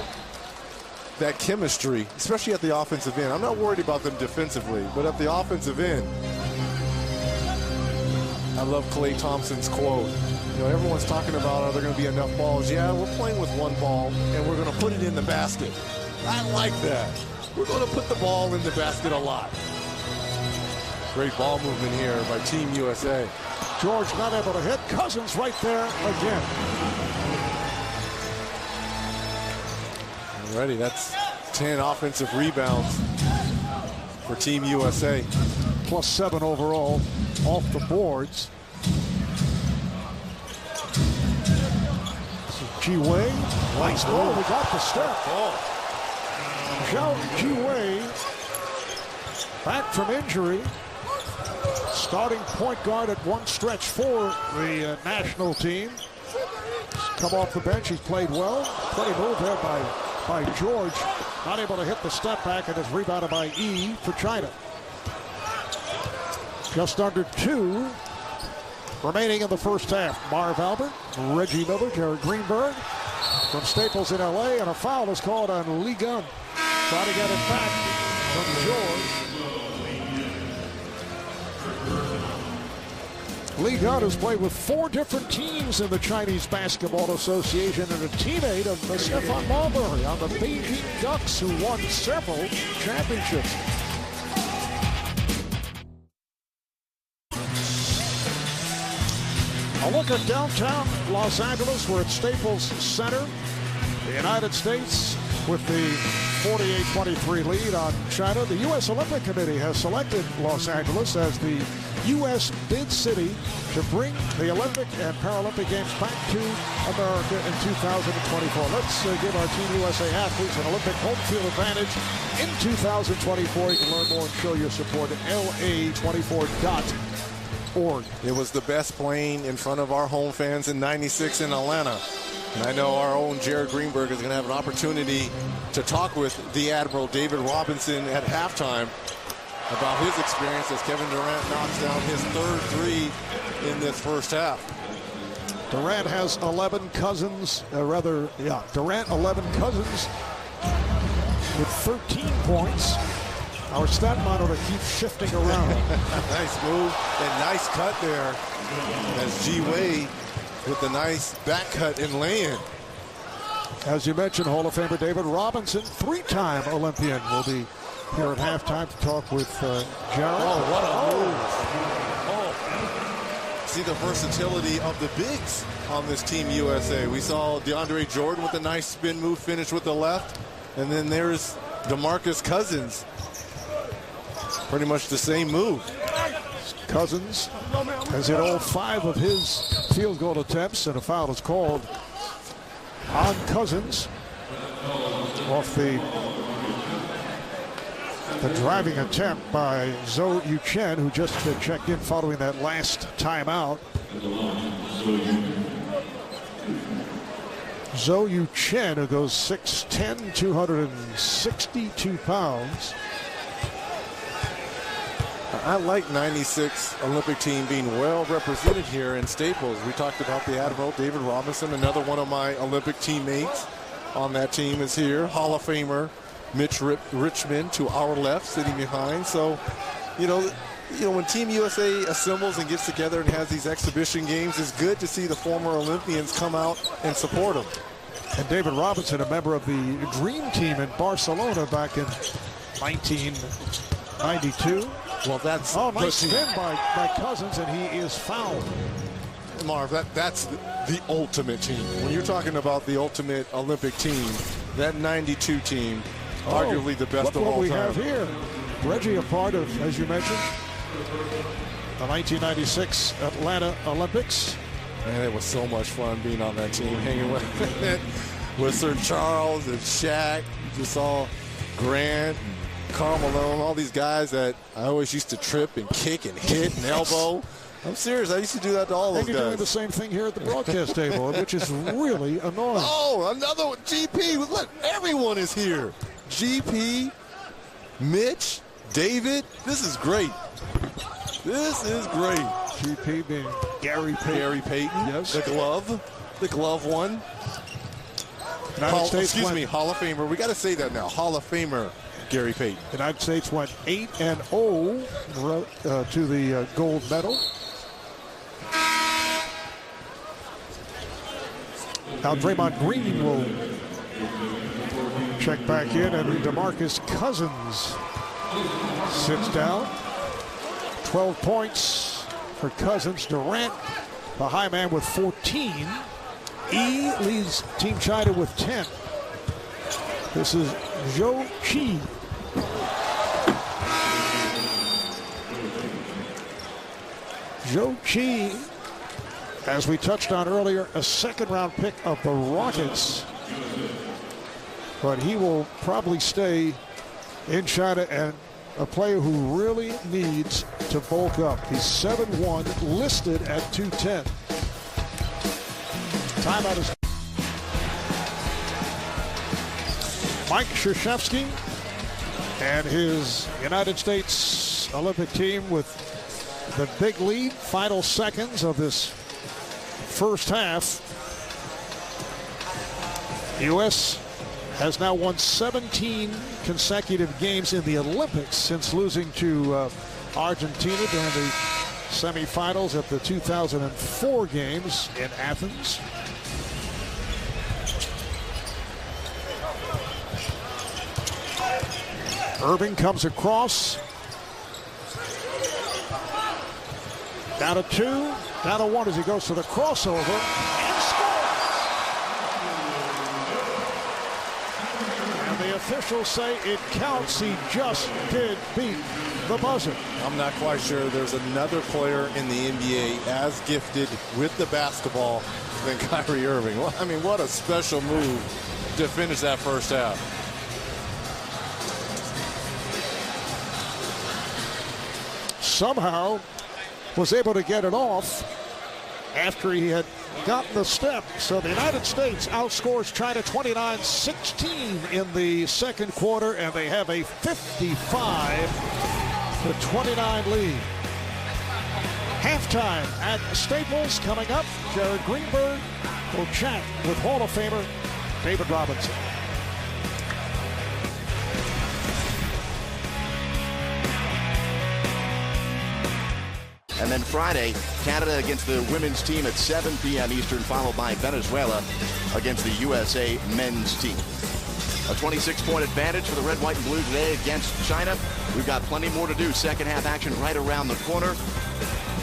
that chemistry, especially at the offensive end. I'm not worried about them defensively, but at the offensive end, I love Klay Thompson's quote. You know, everyone's talking about, are there going to be enough balls? Yeah, we're playing with 1 ball, and we're going to put it in the basket. I like that. We're going to put the ball in the basket a lot. Great ball movement here by Team USA. George not able to hit. Cousins right there again. Already, that's 10 offensive rebounds for Team USA. Plus 7 overall off the boards. Ji-Wei. Nice ball. We got the step. Zhao Ji-Wei back from injury. Starting point guard at one stretch for the national team. Come off the bench. He's played well. Plenty move there by George. Not able to hit the step back, and is rebounded by E for China. Just under 2 remaining in the first half. Marv Albert, Reggie Miller, Jared Greenberg from Staples in LA, and a foul is called on Lee Gunn. Trying to get it back from George. Lee Gunn has played with 4 different teams in the Chinese Basketball Association and a teammate of Stephon Marbury on the Beijing Ducks, who won several championships. A look at downtown Los Angeles. We're at Staples Center. The United States with the 48-23 lead on China. The U.S. Olympic Committee has selected Los Angeles as the U.S. bid city to bring the Olympic and Paralympic Games back to America in 2024. Let's give our Team USA athletes an Olympic home field advantage in 2024. You can learn more and show your support at la24.org. It was the best playing in front of our home fans in '96 in Atlanta. And I know our own Jared Greenberg is going to have an opportunity to talk with the Admiral David Robinson at halftime about his experience as Kevin Durant knocks down his third three in this first half. Durant has 11 cousins, Durant 11 cousins with 13 points. Our stat monitor keeps shifting around. Nice move and nice cut there as G-Wade with the nice back cut and lay-in. As you mentioned, Hall of Famer David Robinson, three-time Olympian, will be here at halftime to talk with Jared. Oh, what a move. Oh. See the versatility of the bigs on this Team USA. We saw DeAndre Jordan with a nice spin move, finish with the left. And then there's DeMarcus Cousins. Pretty much the same move. Cousins has hit all 5 of his field goal attempts, and a foul is called on Cousins off the driving attempt by Zhou Yuchen, who just checked in following that last timeout. Zhou Yuchen, who goes 6'10", 262 pounds. I like '96 Olympic team being well represented here in Staples. We talked about the Admiral David Robinson, another one of my Olympic teammates on that team is here. Hall of Famer Mitch Richmond to our left, sitting behind. So, you know, when Team USA assembles and gets together and has these exhibition games, it's good to see the former Olympians come out and support them. And David Robinson, a member of the Dream Team in Barcelona back in 1992. Well, that's nice spin by Cousins, and he is fouled. Marv, that's the ultimate team. When you're talking about the ultimate Olympic team, that '92 team, arguably the best of all time. What we have here, Reggie, a part of, as you mentioned, the 1996 Atlanta Olympics. Man, it was so much fun being on that team, hanging with Sir Charles and Shaq. You saw Grant, Karl Malone, all these guys that I always used to trip and kick and hit and elbow. I'm serious. I used to do that to all those guys. And you're doing the same thing here at the broadcast table, which is really annoying. Oh, another one. GP. Look, everyone is here. GP, Mitch, David. This is great. This is great. GP being Gary Payton. Gary Payton. Yes. The glove one. Hall of Famer. We got to say that now. Hall of Famer Gary Payton. The United States went 8-0 to the gold medal. Now Draymond Green will check back in, and DeMarcus Cousins sits down. 12 points for Cousins. Durant, the high man, with 14. E leads Team China with 10. This is Zhou Qi. Zhou Qi, as we touched on earlier, a second-round pick of the Rockets. But he will probably stay in China, and a player who really needs to bulk up. He's 7'1", listed at 210. Timeout is Mike Krzyzewski and his United States Olympic team with the big lead. Final seconds of this first half. The U.S. has now won 17 consecutive games in the Olympics since losing to Argentina during the semifinals at the 2004 games in Athens. Irving comes across. Down to 2, down to 1 as he goes to the crossover and scores. And the officials say it counts. He just did beat the buzzer. I'm not quite sure there's another player in the NBA as gifted with the basketball than Kyrie Irving. Well, I mean, what a special move to finish that first half. Somehow was able to get it off after he had gotten the step. So the United States outscores China 29-16 in the second quarter, and they have a 55-29 lead. Halftime at Staples coming up. Jared Greenberg will chat with Hall of Famer David Robinson. And then Friday, Canada against the women's team at 7 p.m. Eastern, followed by Venezuela against the USA men's team. A 26-point advantage for the red, white, and blue today against China. We've got plenty more to do. Second half action right around the corner.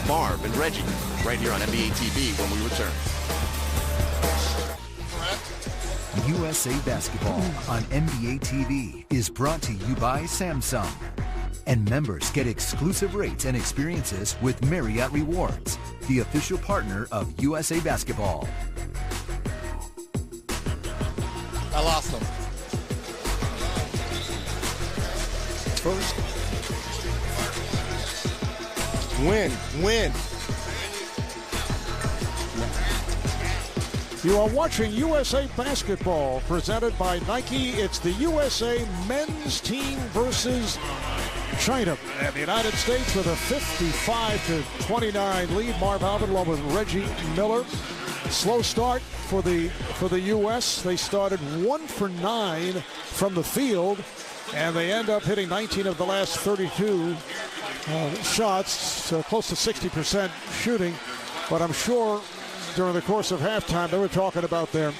Marv and Reggie right here on NBA TV when we return. USA Basketball on NBA TV is brought to you by Samsung. And members get exclusive rates and experiences with Marriott Rewards, the official partner of USA Basketball. I lost them. First. Win. You are watching USA Basketball presented by Nike. It's the USA men's team versus China, and the United States with a 55-29 lead. Marv Albert along with Reggie Miller. Slow start for the U.S. They started 1 for 9 from the field, and they end up hitting 19 of the last 32 shots, so close to 60% shooting. But I'm sure during the course of halftime they were talking about their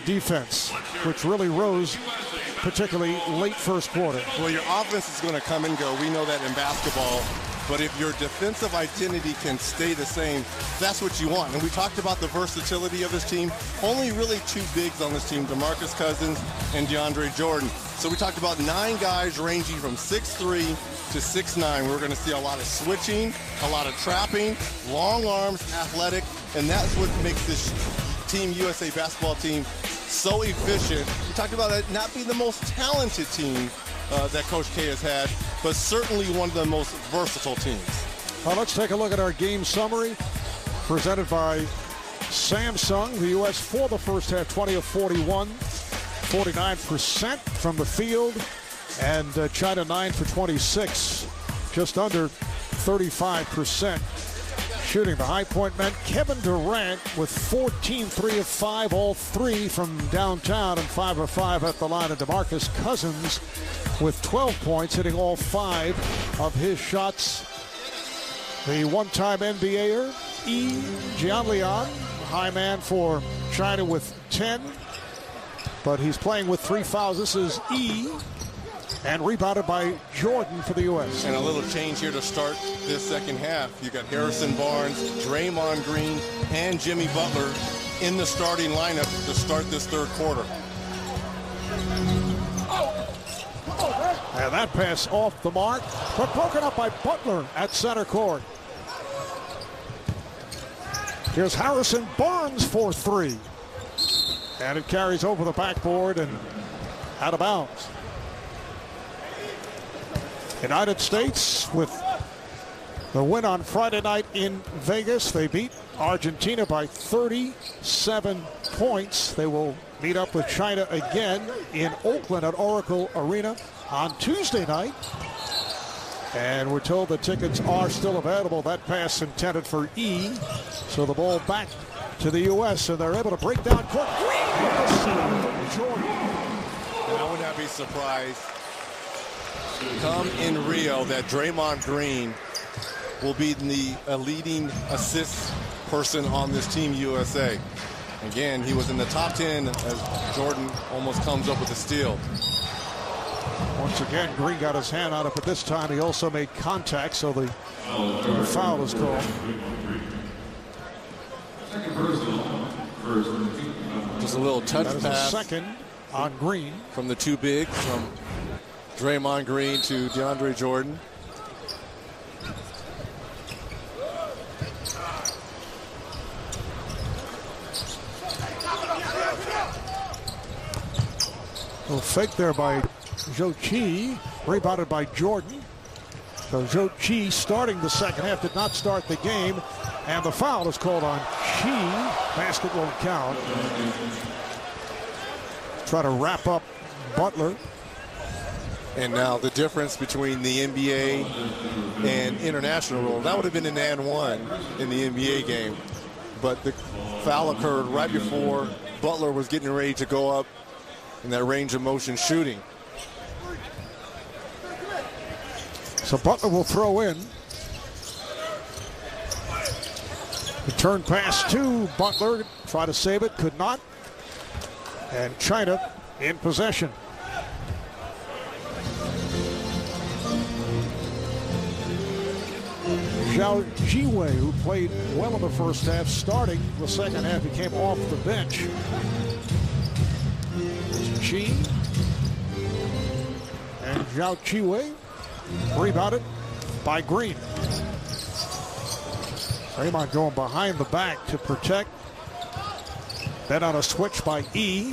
defense, which really rose, particularly late first quarter. Well, your offense is going to come and go. We know that in basketball. But if your defensive identity can stay the same, that's what you want. And we talked about the versatility of this team. Only really 2 bigs on this team, DeMarcus Cousins and DeAndre Jordan. So we talked about 9 guys ranging from 6'3" to 6'9". We're going to see a lot of switching, a lot of trapping, long arms, athletic, and that's what makes this Team USA basketball team so efficient. We talked about it not being the most talented team that Coach K has had, but certainly one of the most versatile teams. Well, let's take a look at our game summary presented by Samsung. The U.S. for the first half, 20 of 41, 49% from the field, and China 9 for 26, just under 35% shooting. The high point man Kevin Durant with 14, 3 of 5, all 3 from downtown, and 5 of 5 at the line. And DeMarcus Cousins with 12 points, hitting all 5 of his shots. The one-time NBAer, Jianlian, high man for China with 10, but he's playing with 3 fouls. This is and rebounded by Jordan for the U.S. And a little change here to start this second half. You got Harrison Barnes, Draymond Green, and Jimmy Butler in the starting lineup to start this third quarter. And that pass off the mark, but broken up by Butler at center court. Here's Harrison Barnes for 3. And it carries over the backboard and out of bounds. United States with the win on Friday night in Vegas. They beat Argentina by 37 points. They will meet up with China again in Oakland at Oracle Arena on Tuesday night. And we're told the tickets are still available. That pass intended for E. So the ball back to the U.S. and they're able to break down court. Jordan. And I would not be surprised come in Rio that Draymond Green will be the leading assist person on this Team USA. Again, he was in the top 10 as Jordan almost comes up with a steal. Once again, Green got his hand on it, but this time he also made contact, so the foul is called. Just a little touch that is pass. A second on Green. From the two bigs, from Draymond Green to DeAndre Jordan. A fake there by Zhou Qi, rebounded by Jordan. So Zhou Qi starting the second half, did not start the game, and the foul is called on Qi. Basket won't count. Try to wrap up Butler. And now the difference between the NBA and international rule, that would have been an and one in the NBA game. But the foul occurred right before Butler was getting ready to go up in that range of motion shooting. So Butler will throw in. Return pass to Butler. Try to save it, could not. And China in possession. Zhao Jiwei, who played well in the first half, starting the second half, he came off the bench. Chi and Zhao Jiwei, rebounded by Green. Draymond going behind the back to protect. Then on a switch by E.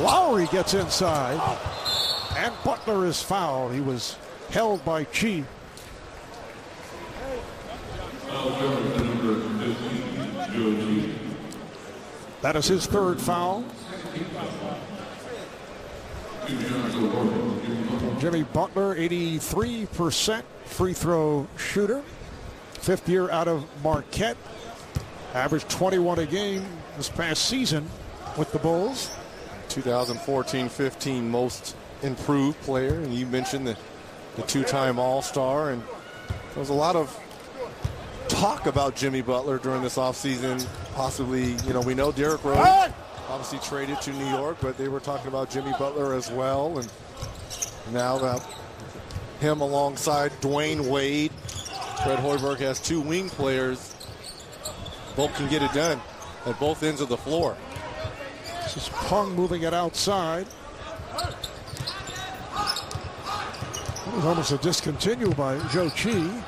Lowry gets inside. And Butler is fouled. He was held by Chi. That is his third foul. Jimmy Butler, 83% free throw shooter. Fifth year out of Marquette. Averaged 21 a game this past season with the Bulls. 2014-15 most improved player. And you mentioned the two-time All-Star. And there was a lot of talk about Jimmy Butler during this offseason. Possibly, we know Derrick Rose obviously traded to New York, but they were talking about Jimmy Butler as well. And now that him alongside Dwayne Wade, Fred Hoiberg has two wing players. Both can get it done at both ends of the floor. This is Pung moving it outside. It was almost a discontinue by Zhou Qi.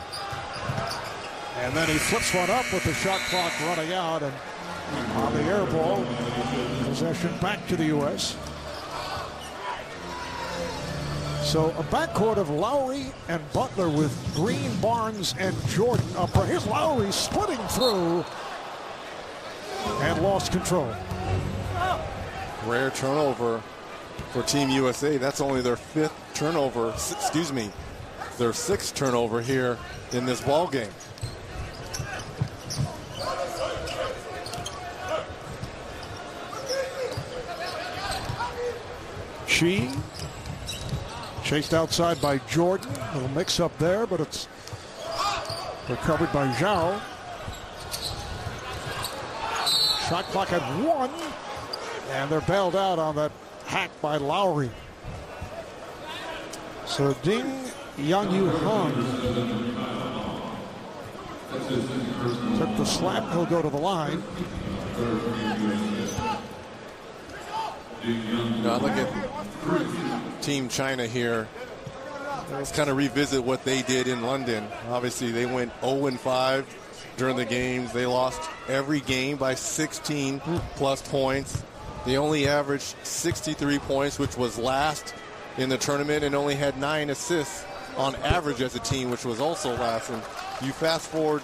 And then he flips one up with the shot clock running out, and on the air ball, possession back to the U.S. So a backcourt of Lowry and Butler with Green, Barnes, and Jordan up there. Here's Lowry splitting through and lost control. Rare turnover for Team USA. That's only their their sixth turnover here in this ball game. Chi chased outside by Jordan. A little mix up there, but it's recovered by Zhao. Shot clock at 1, and they're bailed out on that hack by Lowry. So Ding Yang-Yu Hung took the slap. He'll go to the line. Now look at Team China here. Let's kind of revisit what they did in London. Obviously, they went 0-5 during the games. They lost every game by 16 plus points. They only averaged 63 points, which was last in the tournament, and only had 9 assists on average as a team, which was also last. And you fast forward,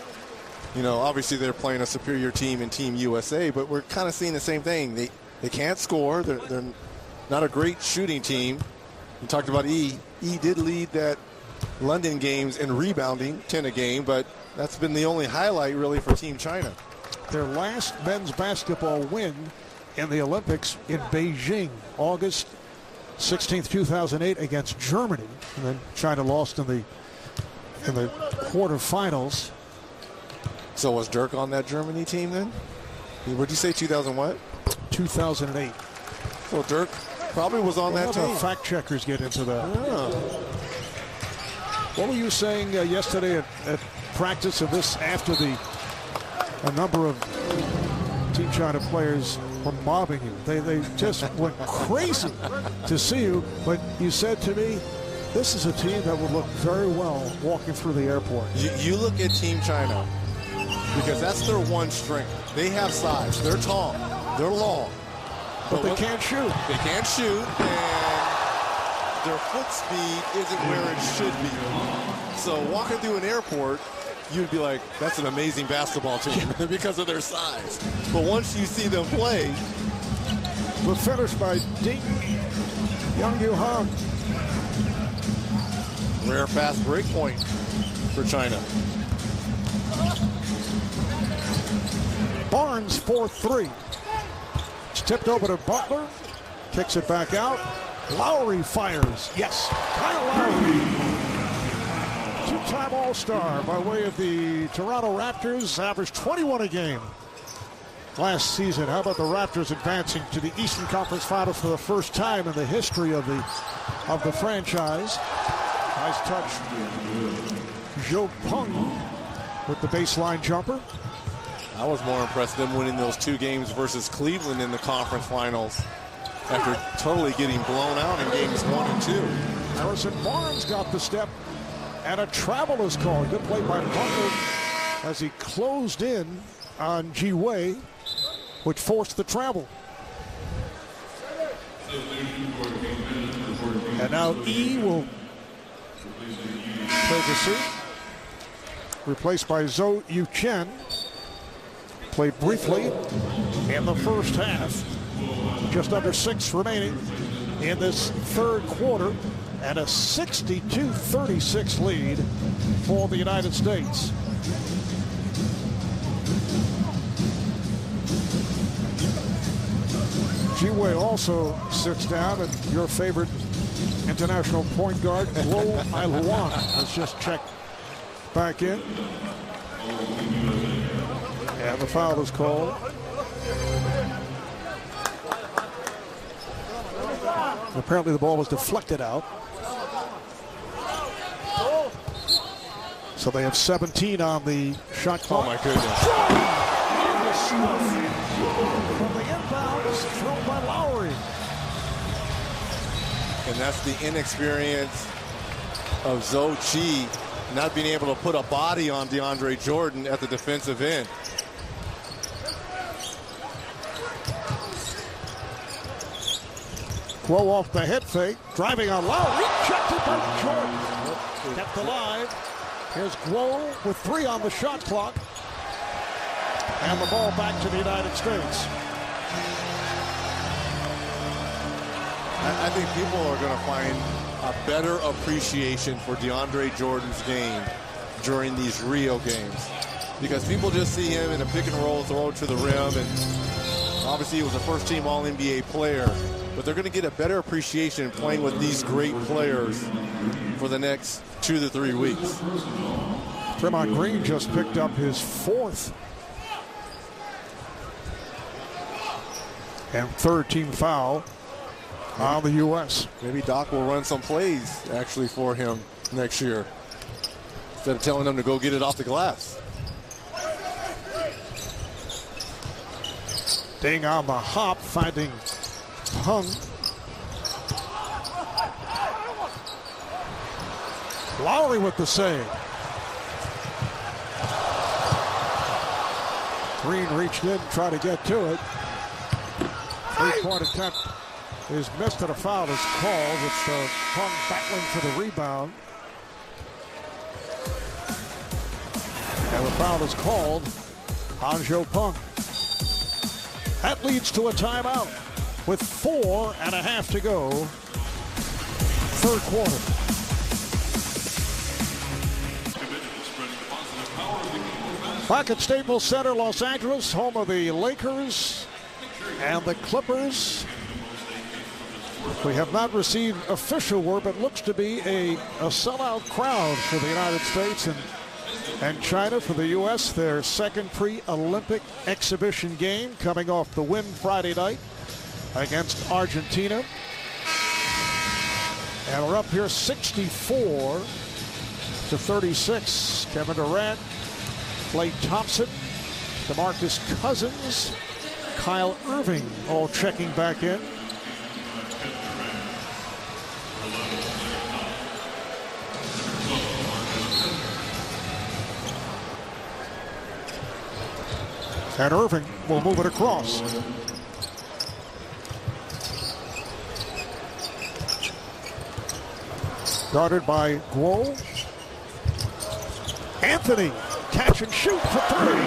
obviously they're playing a superior team in Team USA, but we're kind of seeing the same thing. They can't score. They're not a great shooting team. We talked about E. E did lead that London games in rebounding, 10 a game, but that's been the only highlight really for Team China. Their last men's basketball win in the Olympics in Beijing, August 16th, 2008 against Germany. And then China lost in the quarterfinals. So was Dirk on that Germany team then? Would you say 2000 what? 2008. So Dirk probably was on that team. Fact checkers get into that. Yeah. What were you saying yesterday at practice of this after a number of Team China players were mobbing you. They just went crazy to see you. But you said to me, this is a team that would look very well walking through the airport. You look at Team China, because that's their one strength. They have size. They're tall. They're long. But they can't shoot. They can't shoot, and their foot speed isn't where it should be. So walking through an airport, you'd be like, that's an amazing basketball team because of their size. But once you see them play. But finished by Ding Young-Yu Han. Rare fast break point for China. Barnes 4-3. It's tipped over to Butler. Kicks it back out. Lowry fires. Yes. Kyle Lowry. Two-time All-Star by way of the Toronto Raptors. Averaged 21 a game last season. How about the Raptors advancing to the Eastern Conference Finals for the first time in the history of the franchise? Nice touch. Zhou Peng with the baseline jumper. I was more impressed them winning those 2 games versus Cleveland in the conference finals after totally getting blown out in games 1 and 2. Harrison Barnes got the step, and a travel is called. Good play by Butler as he closed in on Ji Wei, which forced the travel. And now E will take a seat, replaced by Zhou Yuchen. Played briefly in the first half. Just under 6 remaining in this third quarter, and a 62-36 lead for the United States. Ji Wei also sits down, and your favorite international point guard, Guo Ailuan, has just checked back in. And the foul is called. Apparently the ball was deflected out. So they have 17 on the shot clock. Oh my goodness. From the inbounds, thrown by Lowry. And that's the inexperience of Zhou Qi not being able to put a body on DeAndre Jordan at the defensive end. Guo off the head fake, driving on Lowry, checked it by Jordan. Kept alive. Here's Guo with 3 on the shot clock. And the ball back to the United States. I think people are going to find a better appreciation for DeAndre Jordan's game during these Rio games, because people just see him in a pick and roll throw to the rim, and obviously he was a first-team All-NBA player, but they're going to get a better appreciation playing with these great players for the next 2 to 3 weeks. Draymond Green just picked up his 4th and 3rd team foul on the U.S. Maybe Doc will run some plays actually for him next year instead of telling him to go get it off the glass. Ding on the hop, finding Peng. Lowry with the save. Green reached in, tried to get to it. 3-point attempt is missed, and a foul is called. It's Peng battling for the rebound. And the foul is called on Zhou Peng. That leads to a timeout with 4.5 to go. Third quarter. Back at Staples Center, Los Angeles, home of the Lakers and the Clippers. We have not received official word, but looks to be a sellout crowd for the United States and China. For the U.S., their second pre-Olympic exhibition game, coming off the win Friday night against Argentina. And we're up here 64-36. Kevin Durant, Klay Thompson, DeMarcus Cousins, Kyle Irving all checking back in. And Irving will move it across. Guarded by Guo. Anthony, catch and shoot for three.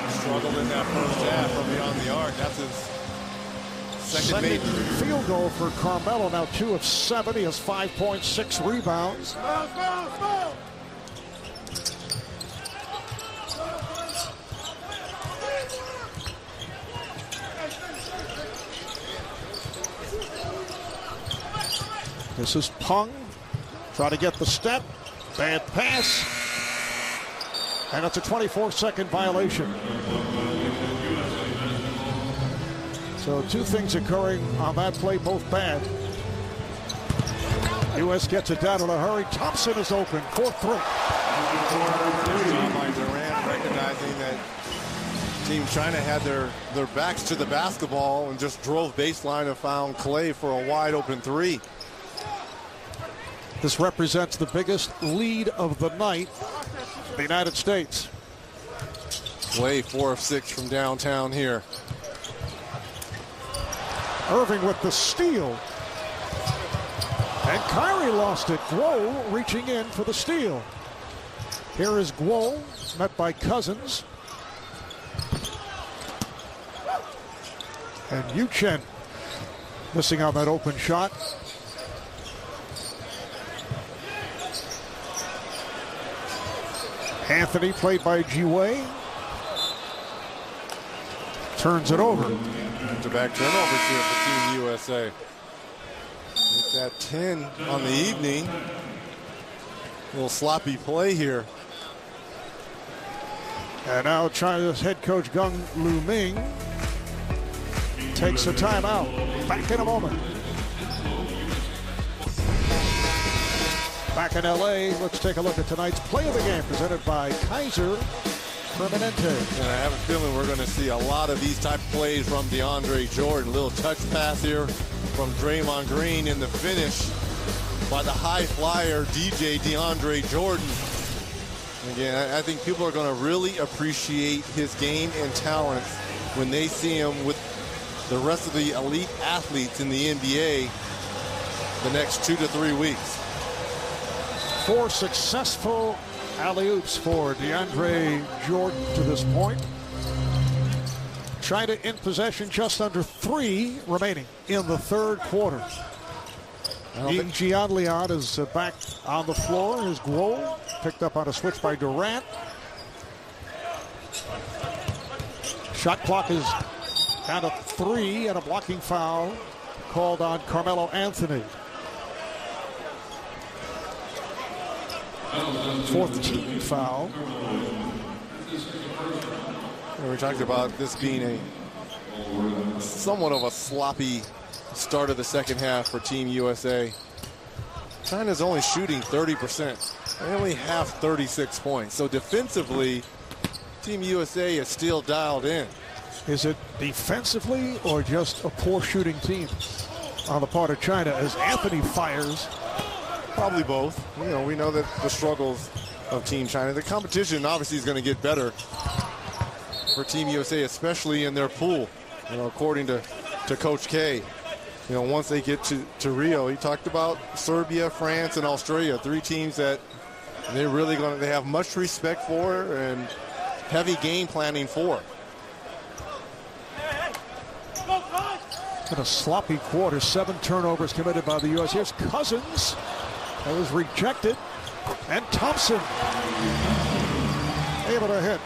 Struggled in that first half from beyond the arc. That's his second made field goal for Carmelo. Now 2 of 7. He has 5.6 rebounds. This is Pung. Try to get the step. Bad pass. And it's a 24-second violation. So 2 things occurring on that play, both bad. U.S. gets it down in a hurry. Thompson is open. 4-3. By Durant, recognizing that Team China had their backs to the basketball and just drove baseline and found Clay for a wide open 3. This represents the biggest lead of the night, the United States. Clay 4 of 6 from downtown here. Irving with the steal. And Kyrie lost it. Guo reaching in for the steal. Here is Guo, met by Cousins. And Yuchen missing on that open shot. Anthony, played by Jiwei, turns it over. Back-to-back turnovers here for Team USA. With that 10 on the evening. A little sloppy play here. And now China's head coach Gung Lu Ming takes a timeout. Back in a moment. Back in LA, let's take a look at tonight's play of the game presented by Kaiser Permanente. And I have a feeling we're going to see a lot of these type of plays from DeAndre Jordan. Little touch pass here from Draymond Green in the finish by the high flyer DJ DeAndre Jordan. Again, I think people are going to really appreciate his game and talent when they see him with the rest of the elite athletes in the NBA the next 2 to 3 weeks. 4 successful alley-oops for DeAndre Jordan to this point. China in possession, just under 3 remaining in the third quarter. Ying Jianlian is back on the floor. Here's Guo, picked up on a switch by Durant. Shot clock is down to 3 and a blocking foul called on Carmelo Anthony. 4th team foul. We talked about this being a somewhat of a sloppy start of the second half for Team USA. China's only shooting 30%. They only have 36 points. So defensively, Team USA is still dialed in. Is it defensively or just a poor shooting team on the part of China as Anthony fires? Probably both. You know, we know that the struggles of Team China. The competition obviously is going to get better for Team USA, especially in their pool. You know, according to Coach K, you know, once they get to Rio, he talked about Serbia, France, and Australia, 3 teams that they have much respect for and heavy game planning for. In a sloppy quarter, 7 turnovers committed by the U.S. Here's Cousins. That was rejected. And Thompson able to hit.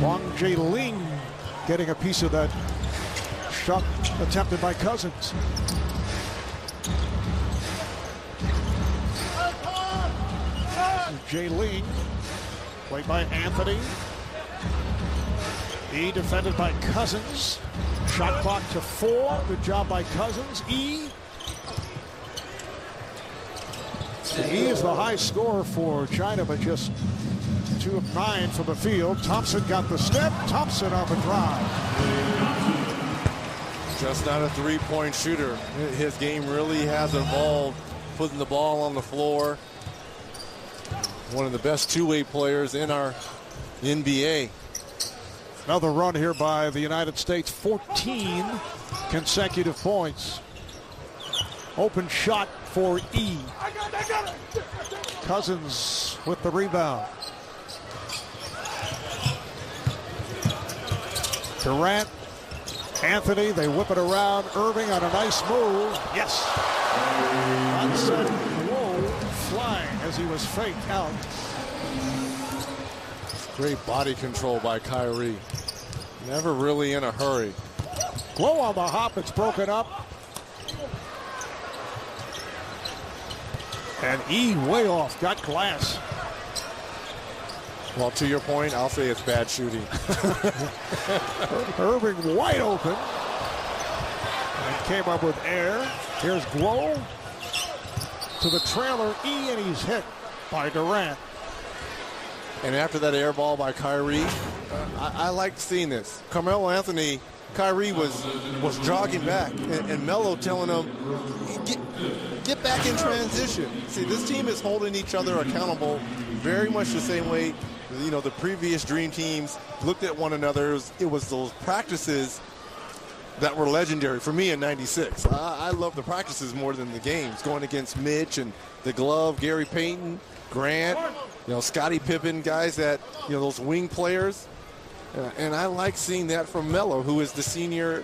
Wang Jiling getting a piece of that shot attempted by Cousins. Jiling, played by Anthony. E defended by Cousins. Shot clock to 4. Good job by Cousins. E is the high scorer for China, but just 2 of 9 from the field. Thompson got the step. Thompson on the drive. Just not a three-point shooter. His game really has evolved, putting the ball on the floor. One of the best two-way players in our NBA. Another run here by the United States. 14 consecutive points. Open shot for E. Cousins with the rebound. Durant, Anthony, they whip it around. Irving on a nice move. Yes. Unset. Whoa, flying as he was faked out. Great body control by Kyrie. Never really in a hurry. Glow on the hop. It's broken up. And E way off. Got glass. Well, to your point, I'll say it's bad shooting. Irving wide open. And came up with air. Here's Glow to the trailer E, and he's hit by Durant. And after that air ball by Kyrie, I liked seeing this. Carmelo Anthony, Kyrie was jogging back, and Melo telling him, get back in transition. See, this team is holding each other accountable very much the same way, you know, the previous Dream Teams looked at one another. It was those practices that were legendary for me in '96. I love the practices more than the games. Going against Mitch and the glove, Gary Payton, Grant, you know, Scottie Pippen, guys that, you know, those wing players. And I like seeing that from Melo, who is the senior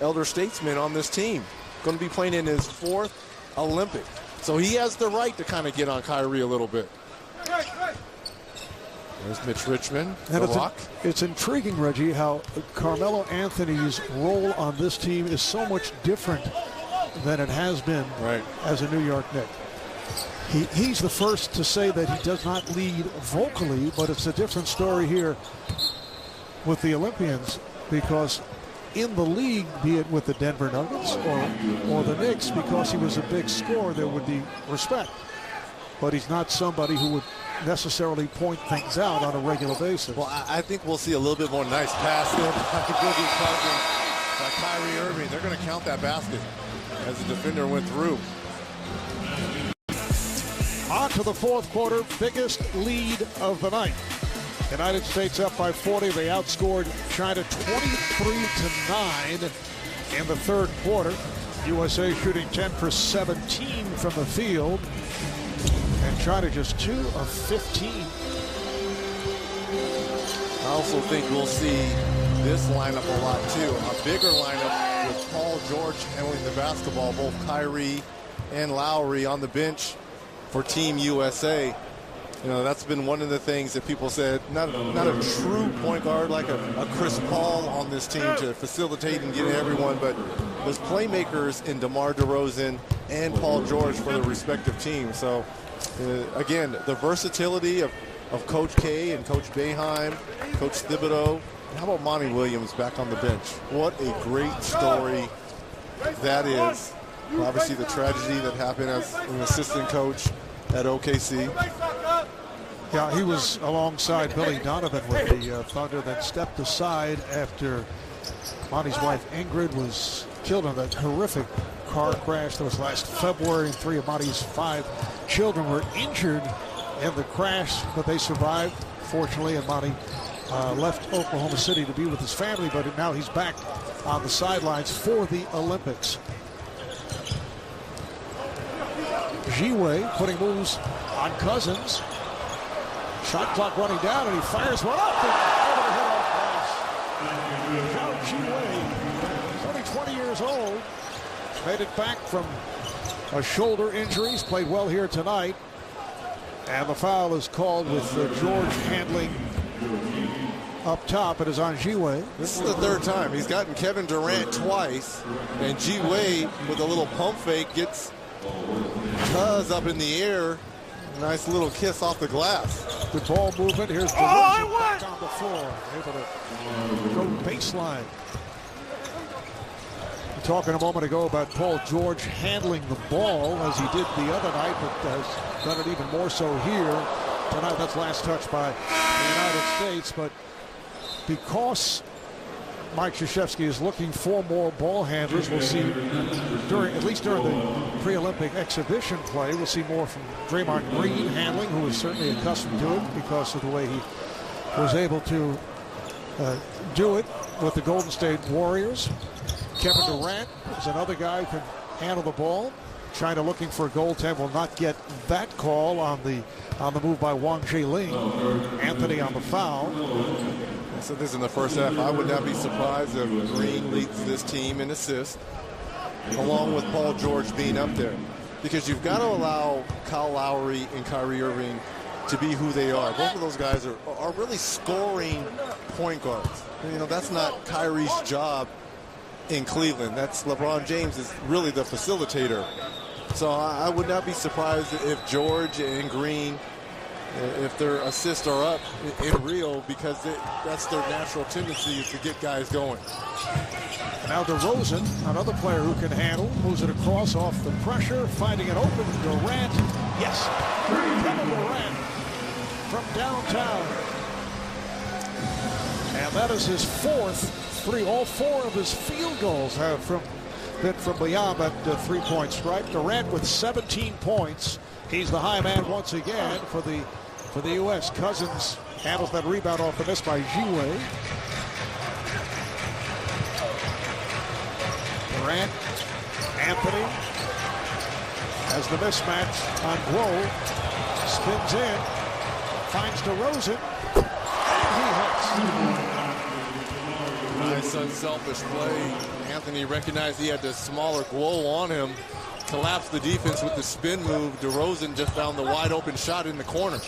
elder statesman on this team. Going to be playing in his 4th Olympic. So he has the right to kind of get on Kyrie a little bit. There's Mitch Richmond, the Rock. It's intriguing, Reggie, how Carmelo Anthony's role on this team is so much different than it has been as a New York Knick. He's the first to say that he does not lead vocally, but it's a different story here with the Olympians, because in the league, be it with the Denver Nuggets or the Knicks, because he was a big scorer, there would be respect. But he's not somebody who would necessarily point things out on a regular basis. Well, I think we'll see a little bit more nice pass there by Kyrie Irving. They're going to count that basket as the defender went through. On to the 4th quarter, biggest lead of the night. United States up by 40. They outscored China 23-9 in the 3rd quarter. USA shooting 10 for 17 from the field. And China just 2 of 15. I also think we'll see this lineup a lot too. A bigger lineup with Paul George handling the basketball, both Kyrie and Lowry on the bench for Team USA. You know, that's been one of the things that people said, not a true point guard like a Chris Paul on this team to facilitate and get everyone, but there's playmakers in DeMar DeRozan and Paul George for the respective teams. So, again, the versatility of Coach K and Coach Boeheim, Coach Thibodeau. How about Monty Williams back on the bench? What a great story that is. Obviously, the tragedy that happened as an assistant coach at OKC. Yeah, he was alongside Billy Donovan with the Thunder, then stepped aside after Monty's wife Ingrid was killed in that horrific car crash that was last February. 3 of Monty's 5 children were injured in the crash, but they survived, fortunately, and Monty left Oklahoma City to be with his family, but now he's back on the sidelines for the Olympics. Jiwei putting moves on Cousins. Shot clock running down, and he fires one up and over the head off glass. Jiwei, he's only 20 years old, made it back from a shoulder injury. He's played well here tonight. And the foul is called with George handling up top. It is on Jiwei. This is the 3rd time. He's gotten Kevin Durant twice, and Jiwei with a little pump fake gets Cuz up in the air. Nice little kiss off the glass. Good ball movement. Here's DeRozan back on the floor. Able to go baseline. Talking a moment ago about Paul George handling the ball as he did the other night, but has done it even more so here. tonight. That's last touch by the United States, but because Mike Krzyzewski is looking for more ball handlers, we'll see at least during the pre-Olympic exhibition play, we'll see more from Draymond Green handling, who is certainly accustomed to it because of the way he was able to do it with the Golden State Warriors. Kevin Durant is another guy who can handle the ball. China looking for a goaltend, will not get that call on the move by Wang Jiling. Anthony on the foul. So this is in the first half. I would not be surprised if Green leads this team in assists, along with Paul George being up there, because you've got to allow Kyle Lowry and Kyrie Irving to be who they are. Both of those guys are really scoring point guards. You know, that's not Kyrie's job in Cleveland. That's LeBron James is really the facilitator. So I would not be surprised if George and Green, if their assists are up in Rio, because that's their natural tendency is to get guys going. Now DeRozan, another player who can handle, moves it across off the pressure, finding it open. Durant, yes, Kevin Durant from downtown. And that is his fourth three. All four of his field goals have been from beyond that three-point stripe. Durant with 17 points. He's the high man once again for the U.S. Cousins handles that rebound off the miss by Jiwei. Durant, Anthony has the mismatch on Guo. Spins in, finds DeRozan, and he hits. Nice unselfish play. Anthony recognized he had the smaller Guo on him. Collapsed the defense with the spin move. DeRozan just found the wide open shot in the corner.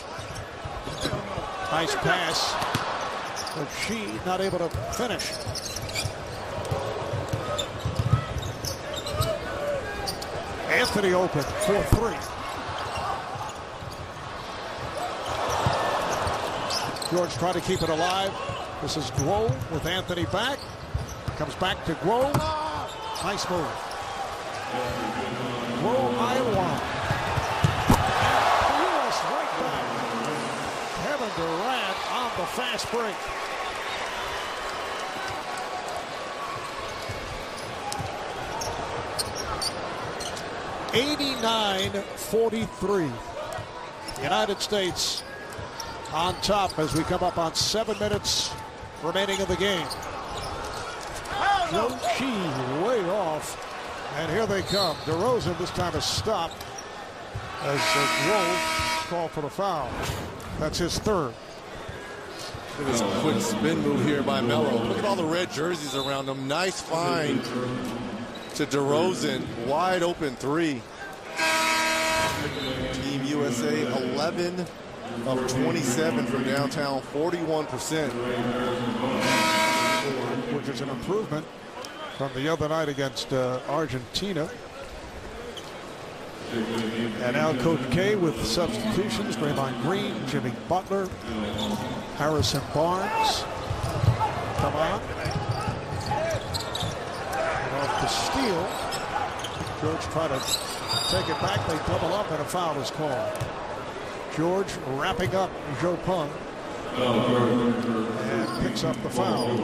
Nice pass, but she not able to finish. Anthony open for three. George trying to keep it alive. This is Guo with Anthony back. Comes back to Guo. Nice move. Guo, Iowa. The U.S. right back. Kevin Durant on the fast break. (89-43). United States on top as we come up on 7 minutes remaining of the game. Yoshi way off. And here they come. DeRozan this time is stopped as Guo called for the foul. That's his third. Look at this quick spin move here by Melo. Look at all the red jerseys around him. Nice find to DeRozan. Wide open three. Team USA 11 of 27 from downtown, 41%. Which is an improvement from the other night against Argentina. And now Coach K with substitutions. Draymond Green, Jimmy Butler, Harrison Barnes. Come on. And off the steal. George tried to take it back. They double up and a foul is called. George wrapping up Joe Pung. And picks up the foul.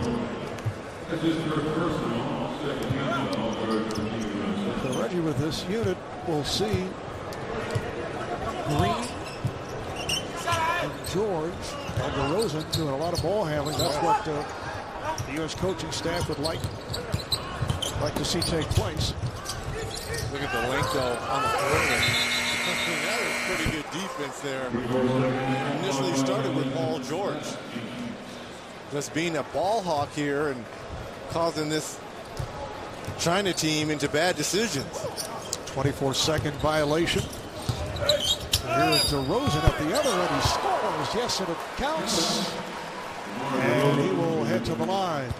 So Reggie with this unit, we'll see Green and George and DeRozan doing a lot of ball handling. That's what the U.S. coaching staff would like to see take place. Look at the length on the perimeter. That is pretty good defense there. Initially started with Paul George. Just being a ball hawk here and causing this China team into bad decisions. 24-second violation. And here's DeRozan at the other end. He scores. Yes, and it counts. And he will head to the line.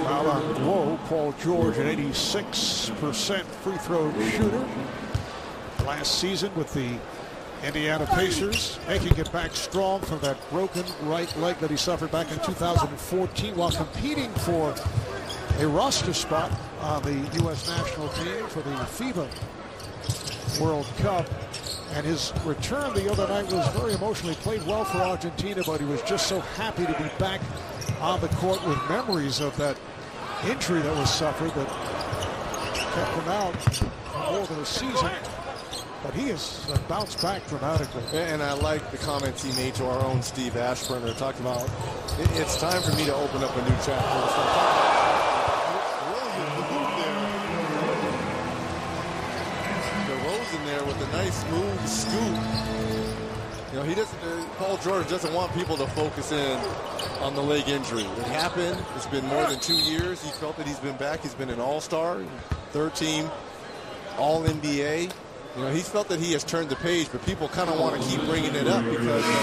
Foul on Guo. Paul George, an 86% free throw shooter. Last season with the Indiana Pacers, making it back strong from that broken right leg that he suffered back in 2014 while competing for a roster spot on the U.S. national team for the FIBA World Cup. And his return the other night was very emotional. He played well for Argentina, but he was just so happy to be back on the court with memories of that injury that was suffered that kept him out for more than a season. But he has bounced back dramatically. And I like the comments he made to our own Steve Ashburner, talking about it's time for me to open up a new chapter. In there with a nice smooth scoop. You know, he doesn't. Paul George doesn't want people to focus in on the leg injury. It happened. It's been more than 2 years. He felt that he's been back. He's been an All-Star, third team, All-NBA. You know, he's felt that he has turned the page, but people kind of want to keep bringing it up because of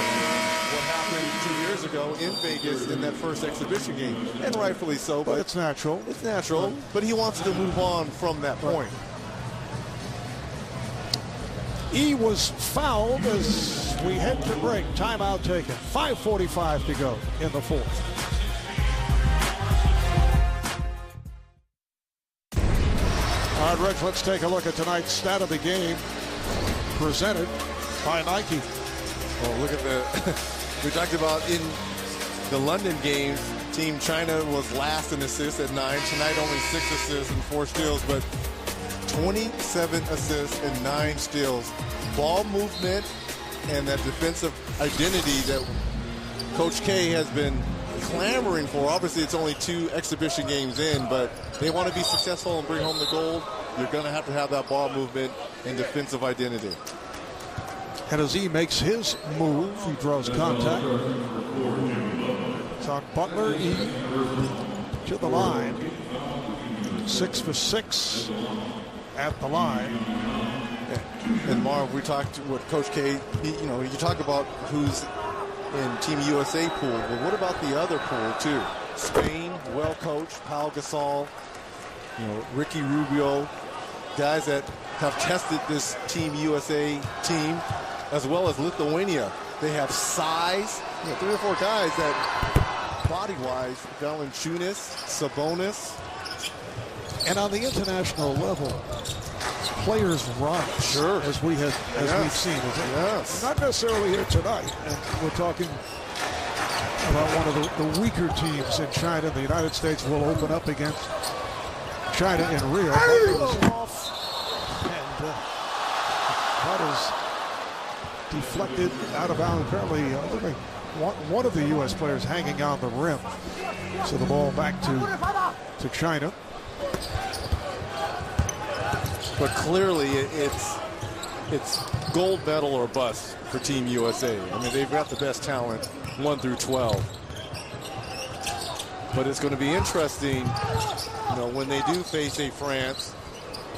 what happened 2 years ago in Vegas in that first exhibition game, and rightfully so. But it's natural. It's natural. But he wants to move on from that point. E was fouled as we head to break. Timeout taken. 5:45 to go in the fourth. All right, Rich, let's take a look at tonight's stat of the game presented by Nike. Well, look at the, we talked about in the London games, Team China was last in assists at 9. Tonight only 6 assists and 4 steals, but 27 assists and 9 steals. Ball movement and that defensive identity that Coach K has been clamoring for. Obviously, it's only 2 exhibition games in, but they want to be successful and bring home the gold. You're going to have that ball movement and defensive identity. And as he makes his move, he draws contact. It's on Butler. E to the line. 6 for 6 at the line. And Marv, we talked with Coach K. You talk about who's in Team USA pool, but what about the other pool too? Spain, well coached, Pau Gasol, Ricky Rubio, guys that have tested this Team USA team, as well as Lithuania. They have size. 3 or 4 guys that, body-wise, Valanciunas, Sabonis. And on the international level, players run, sure, as we've seen. Yes. Not necessarily here tonight. And we're talking about one of the weaker teams in China. The United States will open up against China in Rio. Off, and that is deflected out of bounds. Apparently, one of the U.S. players hanging on the rim. So the ball back to China. But clearly, it's gold medal or bust for Team USA. I mean, they've got the best talent, 1 through 12. But it's going to be interesting, when they do face a France,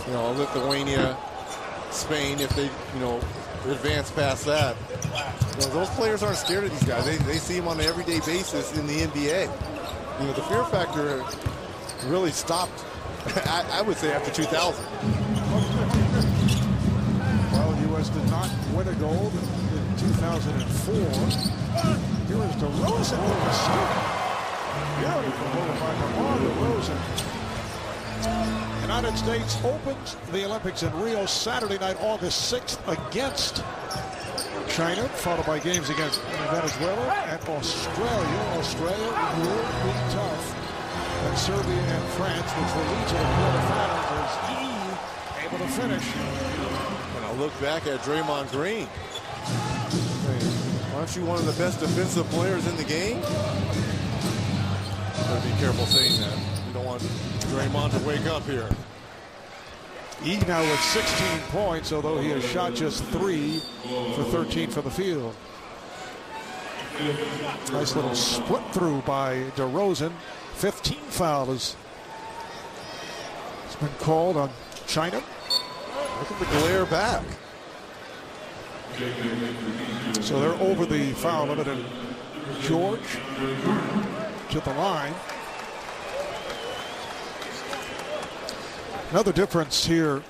Lithuania, Spain, if they, advance past that. Those players aren't scared of these guys. They see them on an everyday basis in the NBA. The fear factor really stopped, I would say, after 2000. Well, the U.S. did not win a gold in 2004. Here is DeRozan with the shot. Beautiful move by DeMar DeRozan. United States opens the Olympics in Rio Saturday night, August 6th, against China, followed by games against Venezuela and Australia. Australia will be tough. And Serbia and France, which will lead to the quarterfinals, is able to finish. And I'll look back at Draymond Green. Aren't you one of the best defensive players in the game? Gotta be careful saying that. You don't want Draymond to wake up here. E now with 16 points, although he has shot just 3 for 13 for the field. Nice little split through by DeRozan. 15 foul has been called on China. Look at the glare back. So they're over the foul limit, and George to the line. Another difference here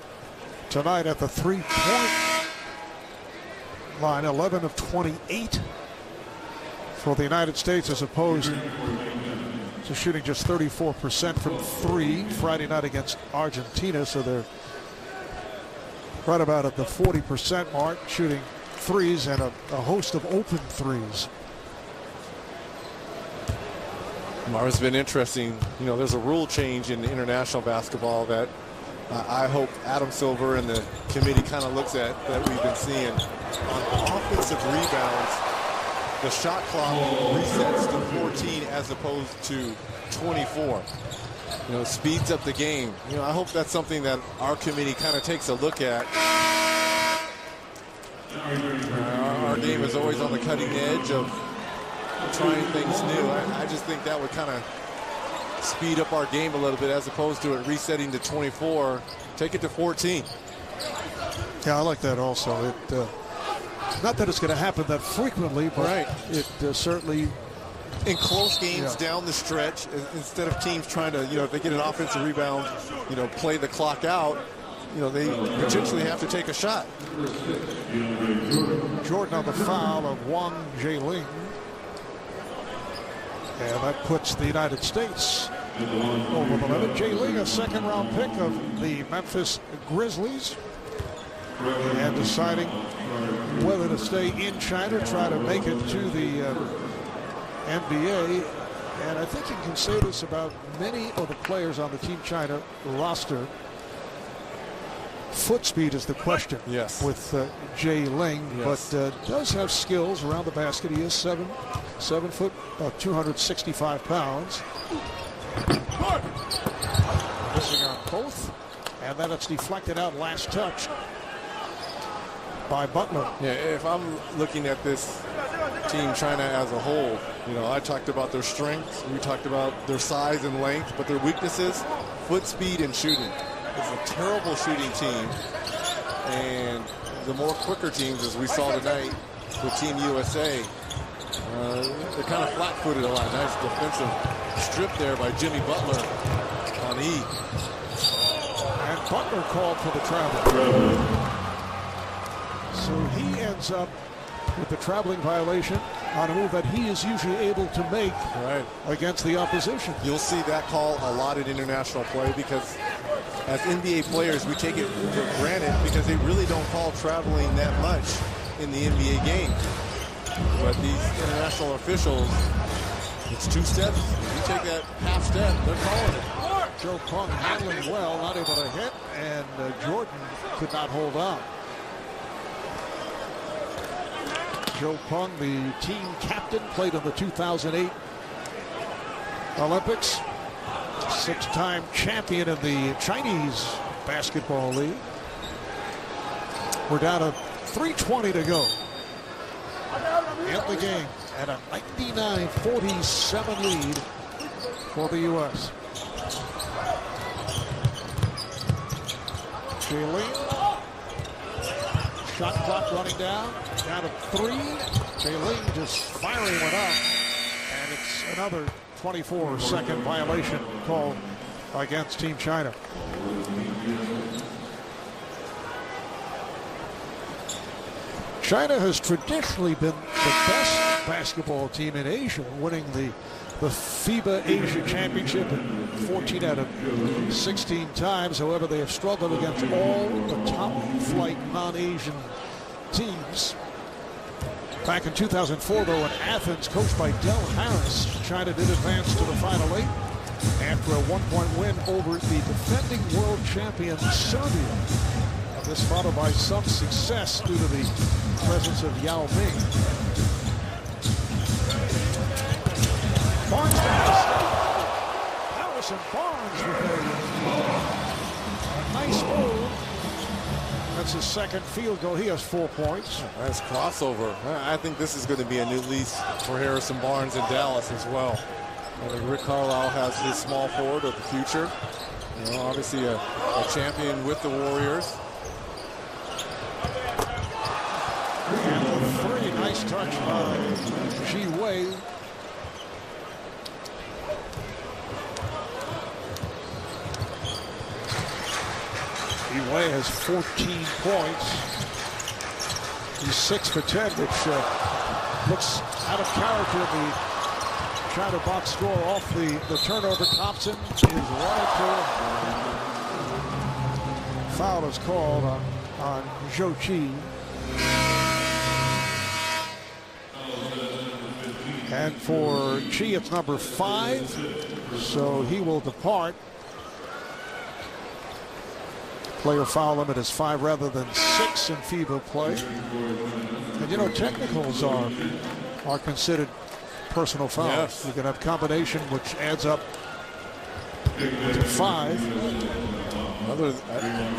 tonight at the 3-point line, 11 of 28 for the United States, as opposed So shooting just 34% from three Friday night against Argentina. So they're right about at the 40% mark, shooting threes and a host of open threes. Marvin's been interesting. You know, there's a rule change in international basketball that I hope Adam Silver and the committee kind of looks at, that we've been seeing. On offensive rebounds, the shot clock resets to 14 as opposed to 24. You know, speeds up the game. You know, I hope that's something that our committee kind of takes a look at. Our game is always on the cutting edge of trying things new. I just think that would kind of speed up our game a little bit, as opposed to it resetting to 24. Take it to 14. Yeah, I like that also. Not that it's going to happen that frequently, but right. It certainly... In close games down the stretch, instead of teams trying to, you know, if they get an offensive rebound, you know, play the clock out, you know, they potentially have to take a shot. Jordan on the foul of Wang Jieling. And that puts the United States over the limit. Jieling, a second-round pick of the Memphis Grizzlies. And deciding whether to stay in China, try to make it to the NBA. And I think you can say this about many of the players on the Team China roster. Foot speed is the question. Yes. With Jieling, yes. But does have skills around the basket. He is 7 foot, about 265 pounds. Missing on both, and then it's deflected out. Last touch by Butler. Yeah, if I'm looking at this Team China as a whole, you know, I talked about their strengths, we talked about their size and length, but their weaknesses, foot speed and shooting. It's a terrible shooting team, and the more quicker teams, as we saw tonight with Team USA, they're kind of flat-footed a lot. Nice defensive strip there by Jimmy Butler on E. And Butler called for the travel. So he ends up with the traveling violation on a move that he is usually able to make against the opposition. You'll see that call a lot in international play, because as NBA players, we take it for granted because they really don't call traveling that much in the NBA game. But these international officials, it's 2 steps. If you take that half step, they're calling it. Joe Pung handling well, not able to hit, and Jordan could not hold on. Joe Pung, the team captain, played in the 2008 Olympics. 6-time champion of the Chinese Basketball League. We're down to 3:20 to go in the game, and a 99-47 lead for the U.S. Jieling. Shot clock running down to 3. Jieling just firing one up, and it's another 24-second violation called against Team China. China has traditionally been the best basketball team in Asia, winning the FIBA Asia Championship 14 out of 16 times. However, they have struggled against all the top-flight non-Asian teams. Back in 2004, though, in Athens, coached by Del Harris, China did advance to the Final 8 after a 1-point win over the defending world champion Serbia. And this followed by some success due to the presence of Yao Ming. Barnes Harrison Barnes with a nice move. That's his second field goal. He has 4 points. Nice crossover. I think this is going to be a new lease for Harrison Barnes in Dallas as well. I think Rick Carlisle has his small forward of the future. You know, obviously a champion with the Warriors. And a 3, nice touch by Ji Wei. Wei has 14 points. He's 6 for 10, which looks out of character in the China box score off the turnover. Thompson is running through. Foul is called on Zhou Qi. And for Qi, it's number 5, so he will depart. Player foul limit is 5 rather than 6 in FIBA play. And you know, technicals are considered personal fouls. Yes. You can have combination, which adds up to 5.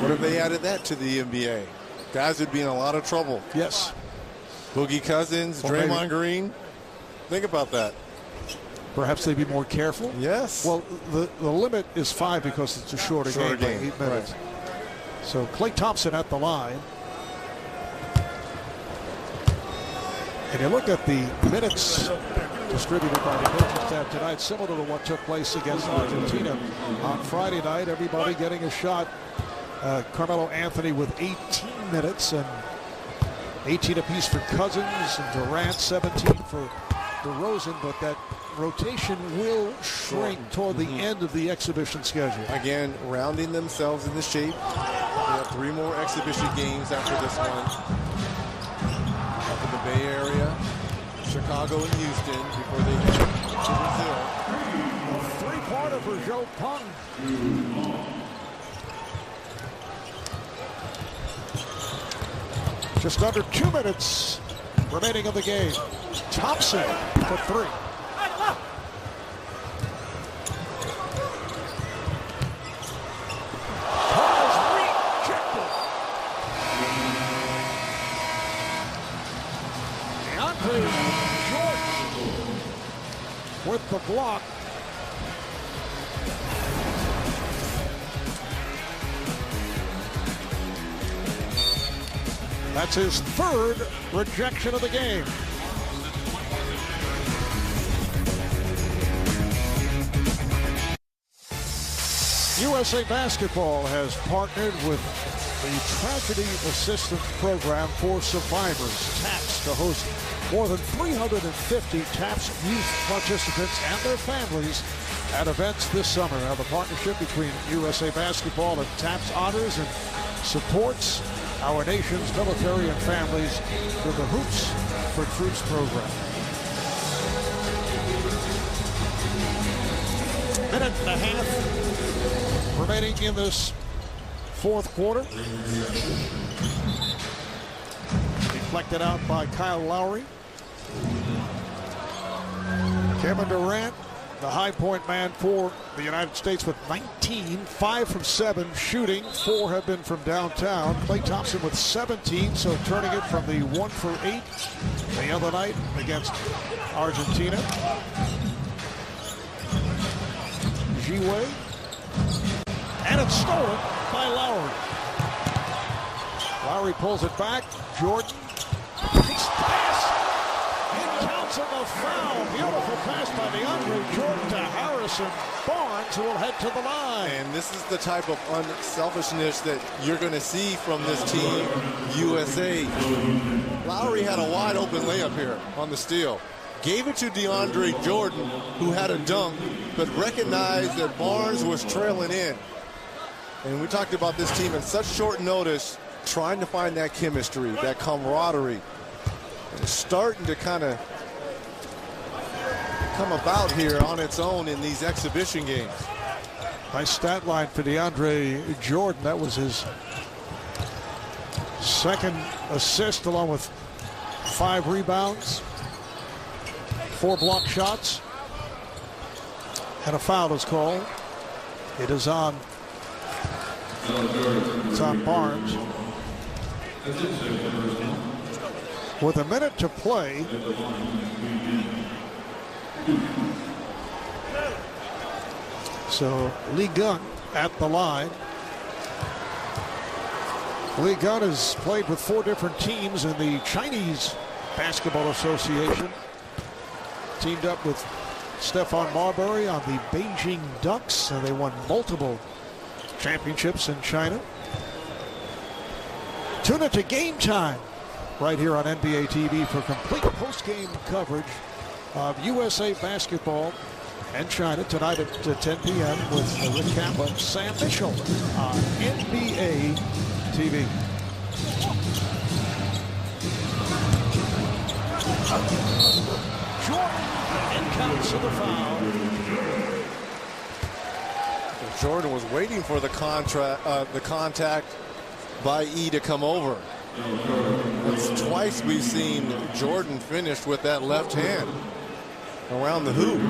What if they added that to the NBA? Guys would be in a lot of trouble. Yes. Boogie Cousins, Well, Draymond maybe. Green. Think about that. Perhaps they'd be more careful. Yes. Well, the limit is 5 because it's a shorter game, by 8 minutes. Right. So Klay Thompson at the line. And you look at the minutes distributed by the coaching staff tonight, similar to what took place against Argentina on Friday night. Everybody getting a shot. Carmelo Anthony with 18 minutes and 18 apiece for Cousins and Durant, 17 for DeRozan, but that rotation will shrink toward the end of the exhibition schedule. Again, rounding themselves into shape. They have 3 more exhibition games after this one. Up in the Bay Area, Chicago and Houston before they head to Brazil. A 3-pointer for Joe Pung. Just under 2 minutes remaining of the game. Thompson for 3. Paul's rejected. DeAndre Jordan with the block. That's his 3rd rejection of the game. USA Basketball has partnered with the Tragedy Assistance Program for Survivors, TAPS, to host more than 350 TAPS youth participants and their families at events this summer. Now, the partnership between USA Basketball and TAPS honors and supports our nation's military and families through the Hoops for Troops program. Minute and a half remaining in this 4th quarter. Deflected out by Kyle Lowry. Kevin Durant, the high point man for the United States with 19, 5 from 7 shooting, 4 have been from downtown. Klay Thompson with 17, so turning it from the 1 for 8 the other night against Argentina. G-Way, and it's stolen by Lowry. Lowry pulls it back. Jordan takes pass. It counts on the foul. Beautiful pass by DeAndre Jordan to Harrison Barnes, who will head to the line. And this is the type of unselfishness that you're going to see from this team, USA. Lowry had a wide open layup here on the steal. Gave it to DeAndre Jordan, who had a dunk, but recognized that Barnes was trailing in. And we talked about this team in such short notice, trying to find that chemistry, that camaraderie. And it's starting to kind of come about here on its own in these exhibition games. Nice stat line for DeAndre Jordan. That was his 2nd assist, along with 5 rebounds, 4 block shots, and a foul is called. It is on. It's on Barnes. With a minute to play, so Lee Gunn at the line. Lee Gunn has played with 4 different teams in the Chinese Basketball Association. Teamed up with Stephon Marbury on the Beijing Ducks, and they won multiple championships in China. Tune in to Game Time right here on NBA TV for complete post-game coverage of USA basketball and China tonight at 10 p.m. with Rick Kaplan, Sam Mitchell on NBA TV. Jordan and counts to the foul. Jordan was waiting for the contact by E to come over. It's twice we've seen Jordan finish with that left hand around the hoop.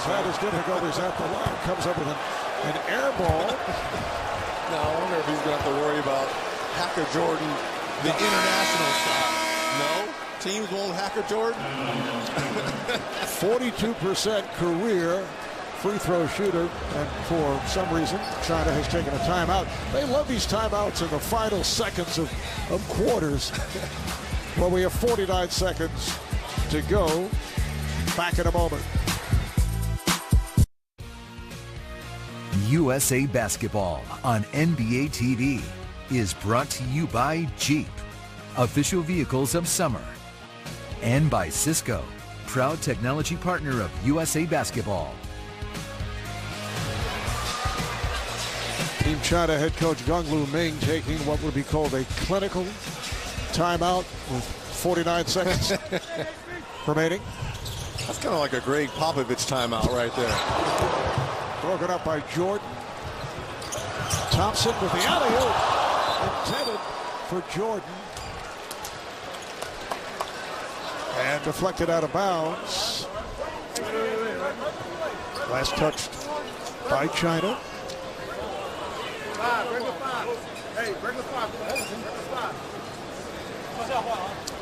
Had his difficulties at the line, comes up with an air ball. Now I wonder if he's going to have to worry about Hacker Jordan, the international style. No, teams won't Hacker Jordan. 42% career free throw shooter, and for some reason China has taken a timeout. They love these timeouts in the final seconds of quarters. Well, we have 49 seconds to go. Back in a moment. USA Basketball on NBA TV is brought to you by Jeep, official vehicles of summer, and by Cisco, proud technology partner of USA Basketball. Team China head coach Gunglu Ming taking what would be called a clinical timeout with 49 seconds remaining. That's kind of like a Greg Popovich timeout right there. Broken up by Jordan. Thompson with the alley-oop. Intended for Jordan. And deflected out of bounds. Last touched by China.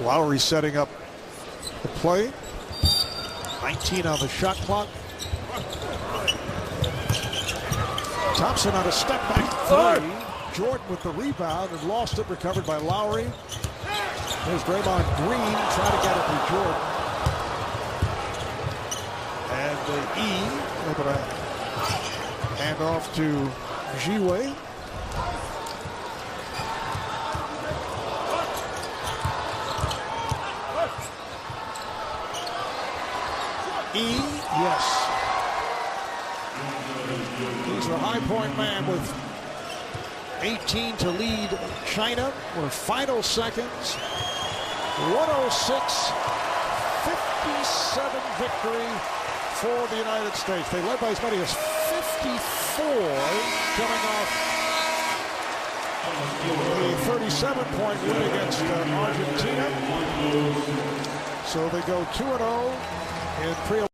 Lowry setting up the play. 19 on the shot clock. Thompson on a step back three. Jordan with the rebound and lost it, recovered by Lowry. There's Draymond Green trying to get it to Jordan. And the E able to hand off to Jiwei. E, yes. He's the high point man with 18 to lead China. We're final seconds. 106-57 victory for the United States. They led by as many as 54 coming off a 37-point win against Argentina. So they go 2-0 in preliminary.